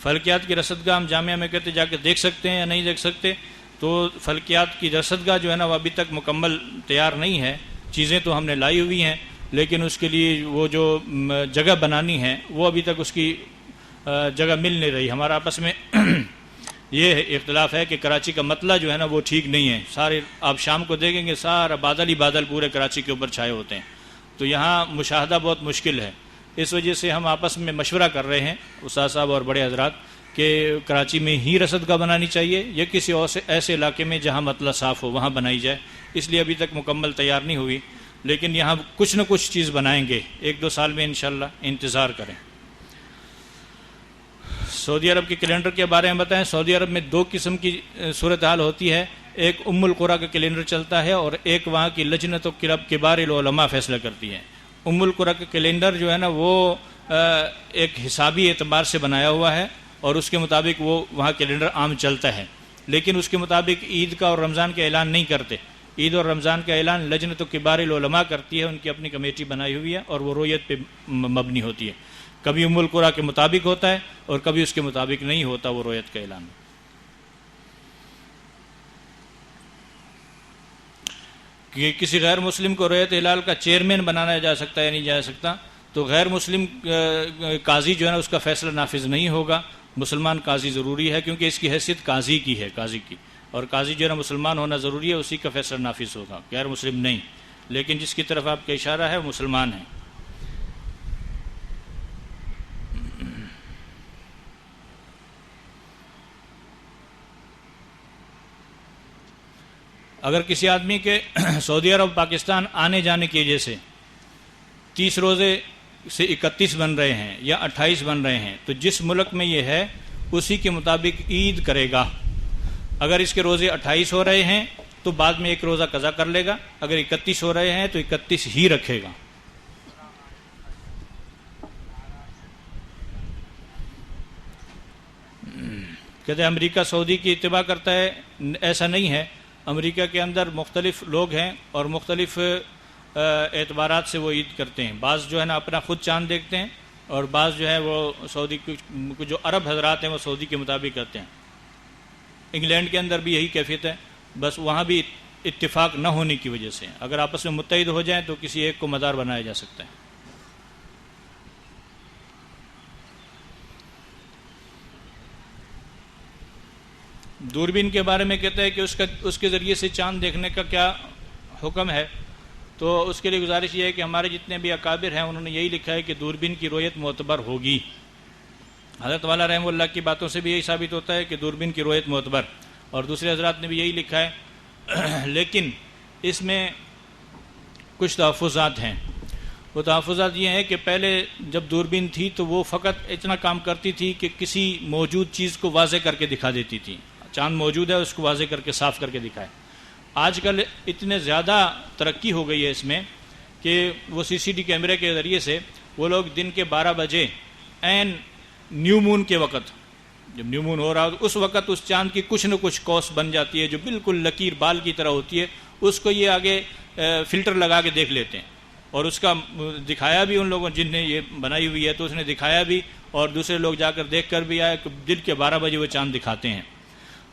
فلکیات کی رصدگاہ ہم جامعہ میں کہتے جا کے دیکھ سکتے ہیں یا نہیں دیکھ سکتے؟ تو فلکیات کی رصدگاہ جو ہے نا وہ ابھی تک مکمل تیار نہیں ہے. چیزیں تو ہم نے لائی ہوئی ہیں لیکن اس کے لیے وہ جو جگہ بنانی ہے وہ ابھی تک اس کی جگہ مل نہیں رہی. ہمارا آپس میں یہ اختلاف ہے کہ کراچی کا مطلع جو ہے نا وہ ٹھیک نہیں ہے. سارے آپ شام کو دیکھیں گے سارا بادل ہی بادل پورے کراچی کے اوپر چھائے ہوتے ہیں، تو یہاں مشاہدہ بہت مشکل ہے. اس وجہ سے ہم آپس میں مشورہ کر رہے ہیں استاد صاحب اور بڑے حضرات کہ کراچی میں ہی رصدگاہ بنانی چاہیے یا کسی اور سے ایسے علاقے میں جہاں مطلع صاف ہو وہاں بنائی جائے. اس لیے ابھی تک مکمل تیار نہیں ہوئی، لیکن یہاں کچھ نہ کچھ چیز بنائیں گے 1-2 سال میں انشاءاللہ، انتظار کریں. سعودی عرب کے کیلنڈر کے بارے میں بتائیں. سعودی عرب میں 2 قسم کی صورتحال ہوتی ہے، ایک ام القریٰ کا کیلنڈر چلتا ہے اور ایک وہاں کی لجنت و کبار العلماء فیصلہ کرتی ہے. ام القریٰ کا کیلنڈر جو ہے نا وہ ایک حسابی اعتبار سے بنایا ہوا ہے اور اس کے مطابق وہ وہاں کیلنڈر عام چلتا ہے، لیکن اس کے مطابق عید کا اور رمضان کا اعلان نہیں کرتے. عید اور رمضان کا اعلان لجنت و کبار العلماء کرتی ہے، ان کی اپنی کمیٹی بنائی ہوئی ہے اور وہ رویت پہ مبنی ہوتی ہے. کبھی ام القریٰ کے مطابق ہوتا ہے اور کبھی اس کے مطابق نہیں ہوتا وہ رویت کا اعلان. کہ کسی غیر مسلم کو رویت ہلال کا چیئرمین بنانا جا سکتا ہے یا نہیں جا سکتا؟ تو غیر مسلم قاضی جو ہے نا اس کا فیصلہ نافذ نہیں ہوگا. مسلمان قاضی ضروری ہے کیونکہ اس کی حیثیت قاضی کی ہے، قاضی کی، اور قاضی جو ہے نا مسلمان ہونا ضروری ہے، اسی کا فیصلہ نافذ ہوگا، غیر مسلم نہیں. لیکن جس کی طرف آپ کا اشارہ ہے وہ مسلمان ہیں. اگر کسی آدمی کے سعودی عرب پاکستان آنے جانے کی وجہ سے 30 روزے سے 31 بن رہے ہیں یا 28 بن رہے ہیں تو جس ملک میں یہ ہے اسی کے مطابق عید کرے گا. اگر اس کے روزے 28 ہو رہے ہیں تو بعد میں ایک روزہ قضا کر لے گا، اگر 31 ہو رہے ہیں تو 31 ہی رکھے گا. کہتے ہیں امریکہ سعودی کی اتباع کرتا ہے، ایسا نہیں ہے. امریکہ کے اندر مختلف لوگ ہیں اور مختلف اعتبارات سے وہ عید کرتے ہیں. بعض جو ہے نا اپنا خود چاند دیکھتے ہیں اور بعض جو ہے وہ سعودی جو عرب حضرات ہیں وہ سعودی کے مطابق کرتے ہیں. انگلینڈ کے اندر بھی یہی کیفیت ہے، بس وہاں بھی اتفاق نہ ہونے کی وجہ سے اگر آپس میں متحد ہو جائیں تو کسی ایک کو مدار بنایا جا سکتا ہے. دوربین کے بارے میں کہتا ہے کہ اس کے ذریعے سے چاند دیکھنے کا کیا حکم ہے؟ تو اس کے لیے گزارش یہ ہے کہ ہمارے جتنے بھی اکابر ہیں انہوں نے یہی لکھا ہے کہ دوربین کی رویت معتبر ہوگی. حضرت والا رحمہ اللہ کی باتوں سے بھی یہی ثابت ہوتا ہے کہ دوربین کی رویت معتبر، اور دوسرے حضرات نے بھی یہی لکھا ہے. لیکن اس میں کچھ تحفظات ہیں. وہ تحفظات یہ ہیں کہ پہلے جب دوربین تھی تو وہ فقط اتنا کام کرتی تھی کہ کسی موجود چیز کو واضح کر کے دکھا دیتی تھی. چاند موجود ہے اس کو واضح کر کے صاف کر کے دکھائے. آج کل اتنے زیادہ ترقی ہو گئی ہے اس میں کہ وہ CCD کیمرے کے ذریعے سے وہ لوگ دن کے 12 بجے عین نیو مون کے وقت، جب نیو مون ہو رہا ہو اس وقت اس چاند کی کچھ نہ کچھ کوس بن جاتی ہے جو بالکل لکیر بال کی طرح ہوتی ہے. اس کو یہ آگے فلٹر لگا کے دیکھ لیتے ہیں، اور اس کا دکھایا بھی ان لوگوں جن نے یہ بنائی ہوئی ہے، تو اس نے دکھایا بھی اور دوسرے لوگ جا کر دیکھ کر بھی آئے کہ دن کے 12 بجے وہ چاند دکھاتے ہیں۔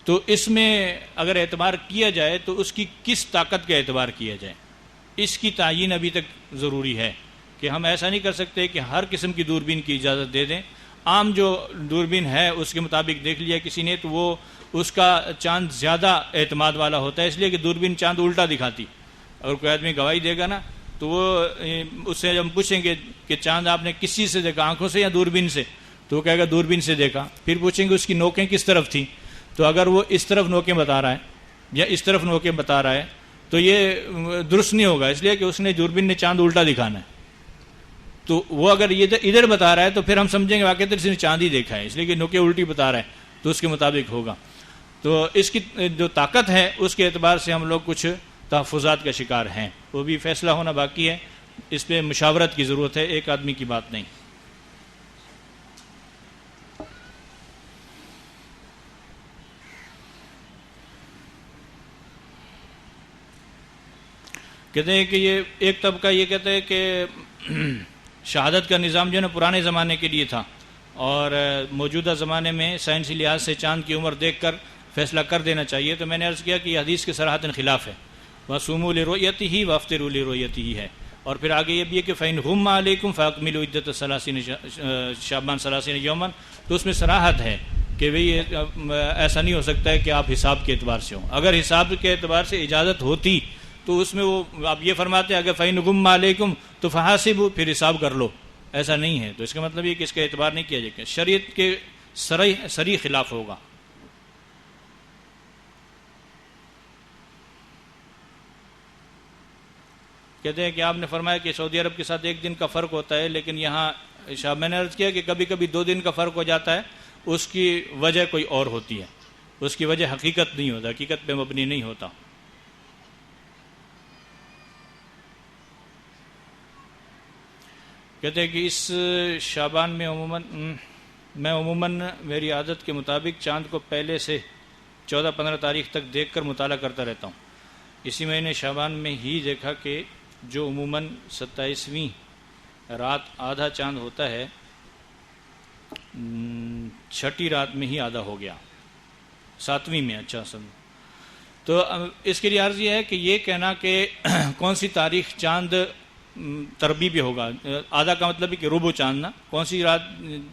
تو اس میں اگر اعتبار کیا جائے تو اس کی کس طاقت کا اعتبار کیا جائے، اس کی تعیین ابھی تک ضروری ہے کہ ہم ایسا نہیں کر سکتے کہ ہر قسم کی دوربین کی اجازت دے دیں۔ عام جو دوربین ہے اس کے مطابق دیکھ لیا کسی نے تو وہ اس کا چاند زیادہ اعتماد والا ہوتا ہے، اس لیے کہ دوربین چاند الٹا دکھاتی۔ اگر کوئی آدمی گواہی دے گا نا تو وہ اس سے ہم پوچھیں گے کہ چاند آپ نے کس چیز سے دیکھا، آنکھوں سے یا دوربین سے؟ تو وہ کہے گا دوربین سے دیکھا۔ پھر پوچھیں گے اس کی نوکیں کس طرف تھیں، تو اگر وہ اس طرف نوکیں بتا رہا ہے یا اس طرف نوکیں بتا رہا ہے تو یہ درست نہیں ہوگا، اس لیے کہ اس نے دوربین نے چاند الٹا دکھانا ہے۔ تو وہ اگر ادھر بتا رہا ہے تو پھر ہم سمجھیں گے واقعی اس نے چاند ہی دیکھا ہے، اس لیے کہ نوکیں الٹی بتا رہا ہے تو اس کے مطابق ہوگا۔ تو اس کی جو طاقت ہے اس کے اعتبار سے ہم لوگ کچھ تحفظات کا شکار ہیں، وہ بھی فیصلہ ہونا باقی ہے، اس پہ مشاورت کی ضرورت ہے، ایک آدمی کی بات نہیں۔ کہتے ہیں کہ یہ ایک طبقہ یہ کہتے ہیں کہ شہادت کا نظام جو ہے نا پرانے زمانے کے لیے تھا، اور موجودہ زمانے میں سائنسی لحاظ سے چاند کی عمر دیکھ کر فیصلہ کر دینا چاہیے۔ تو میں نے عرض کیا کہ یہ حدیث کے صراحتاً خلاف ہے، وَصُومُوا لِرُؤْيَتِهِ وَافْطِرُوا لِرُؤْيَتِهِ ہے، اور پھر آگے یہ بھی ہے کہ فَإِنْ غُمَّ عَلَيْكُمْ فَأَكْمِلُوا عِدَّةَ شعبان 30 یوماً، تو اس میں صراحت ہے کہ ایسا نہیں ہو سکتا ہے کہ آپ حساب کے اعتبار سے ہوں۔ اگر حساب کے اعتبار سے اجازت ہوتی تو اس میں وہ آپ یہ فرماتے ہیں اگر فَإِنْ غُمَّ عَلَيْكُمْ تو فَحَاسِبُوا، پھر حساب کر لو، ایسا نہیں ہے۔ تو اس کا مطلب یہ کہ اس کا اعتبار نہیں کیا جائے گا، شریعت کے صریح خلاف ہوگا۔ کہتے ہیں کہ آپ نے فرمایا کہ سعودی عرب کے ساتھ 1 دن کا فرق ہوتا ہے، لیکن یہاں میں نے عرض کیا کہ کبھی کبھی 2 دن کا فرق ہو جاتا ہے، اس کی وجہ کوئی اور ہوتی ہے، اس کی وجہ حقیقت نہیں ہوتا، حقیقت پہ مبنی نہیں ہوتا۔ کہتے ہیں کہ اس شعبان میں عموماً میری عادت کے مطابق چاند کو پہلے سے 14-15 تاریخ تک دیکھ کر مطالعہ کرتا رہتا ہوں۔ اسی مہینے شعبان میں ہی دیکھا کہ جو عموماً 27ویں رات آدھا چاند ہوتا ہے، 6ٹی رات میں ہی آدھا ہو گیا، 7ویں میں۔ اچھا تو اس کے لیے عرض یہ ہے کہ یہ کہنا کہ کون سی تاریخ چاند تربی پہ ہوگا، آدھا کا مطلب ہے کہ ربع چاند، نا کون سی رات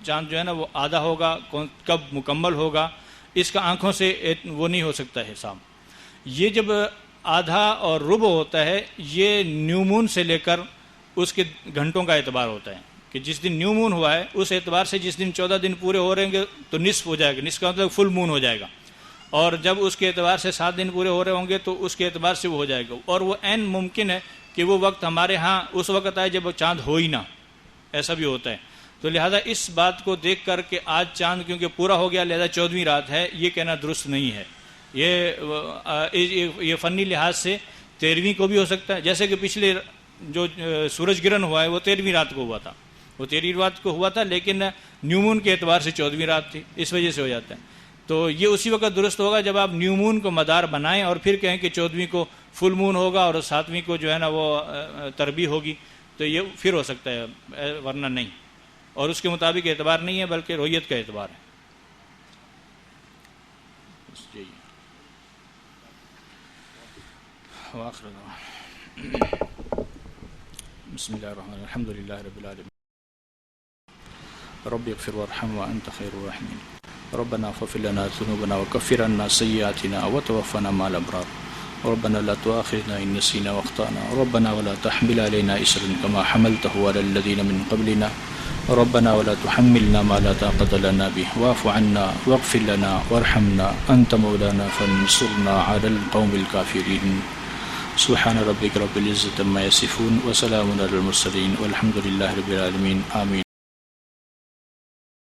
چاند جو ہے نا وہ آدھا ہوگا، کب مکمل ہوگا، اس کا آنکھوں سے وہ نہیں ہو سکتا حساب۔ یہ جب آدھا اور ربع ہوتا ہے یہ نیو مون سے لے کر اس کے گھنٹوں کا اعتبار ہوتا ہے کہ جس دن نیو مون ہوا ہے اس اعتبار سے جس دن 14 دن پورے ہو رہے ہیں تو نصف ہو جائے گا، نصف کا مطلب فل مون ہو جائے گا، اور جب اس کے اعتبار سے 7 دن پورے ہو رہے ہوں گے تو اس کے اعتبار سے وہ ہو جائے گا، اور وہ عین ممکن ہے کہ وہ وقت ہمارے ہاں اس وقت آئے جب چاند ہو ہی نہ، ایسا بھی ہوتا ہے۔ تو لہذا اس بات کو دیکھ کر کہ آج چاند کیونکہ پورا ہو گیا لہذا 14ویں رات ہے، یہ کہنا درست نہیں ہے۔ یہ فنی لحاظ سے 13ویں کو بھی ہو سکتا ہے، جیسے کہ پچھلے جو سورج گرہن ہوا ہے وہ 13ویں رات کو ہوا تھا، وہ 13ویں رات کو ہوا تھا، لیکن نیو مون کے اعتبار سے 14ویں رات تھی، اس وجہ سے ہو جاتا ہے۔ تو یہ اسی وقت درست ہوگا جب آپ نیو مون کو مدار بنائیں اور پھر کہیں کہ 14ویں کو فل مون ہوگا اور 7ویں کو جو ہے نا وہ تربی ہوگی، تو یہ پھر ہو سکتا ہے، ورنہ نہیں، اور اس کے مطابق اعتبار نہیں ہے بلکہ رؤیت کا اعتبار ہے۔ بسم اللہ الرحمن الرحیم، الحمد للہ رب العالمین، رب اغفر وارحم وانت خیر الراحمین، ربنا اغفر لنا ذنوبنا وكفر عنا سيئاتنا وتوفنا مع الابرار، ربنا لا تؤاخذنا ان نسينا واخطانا، ربنا ولا تحمل علينا إصرا كما حملته على الذين من قبلنا، ربنا ولا تحملنا ما لا طاقة لنا به، واعف عنا واغفر لنا وارحمنا أنت مولانا فانصرنا على القوم الكافرين، سبحان ربك رب العزة عما يصفون وسلام على المرسلين والحمد لله رب العالمين، آمين۔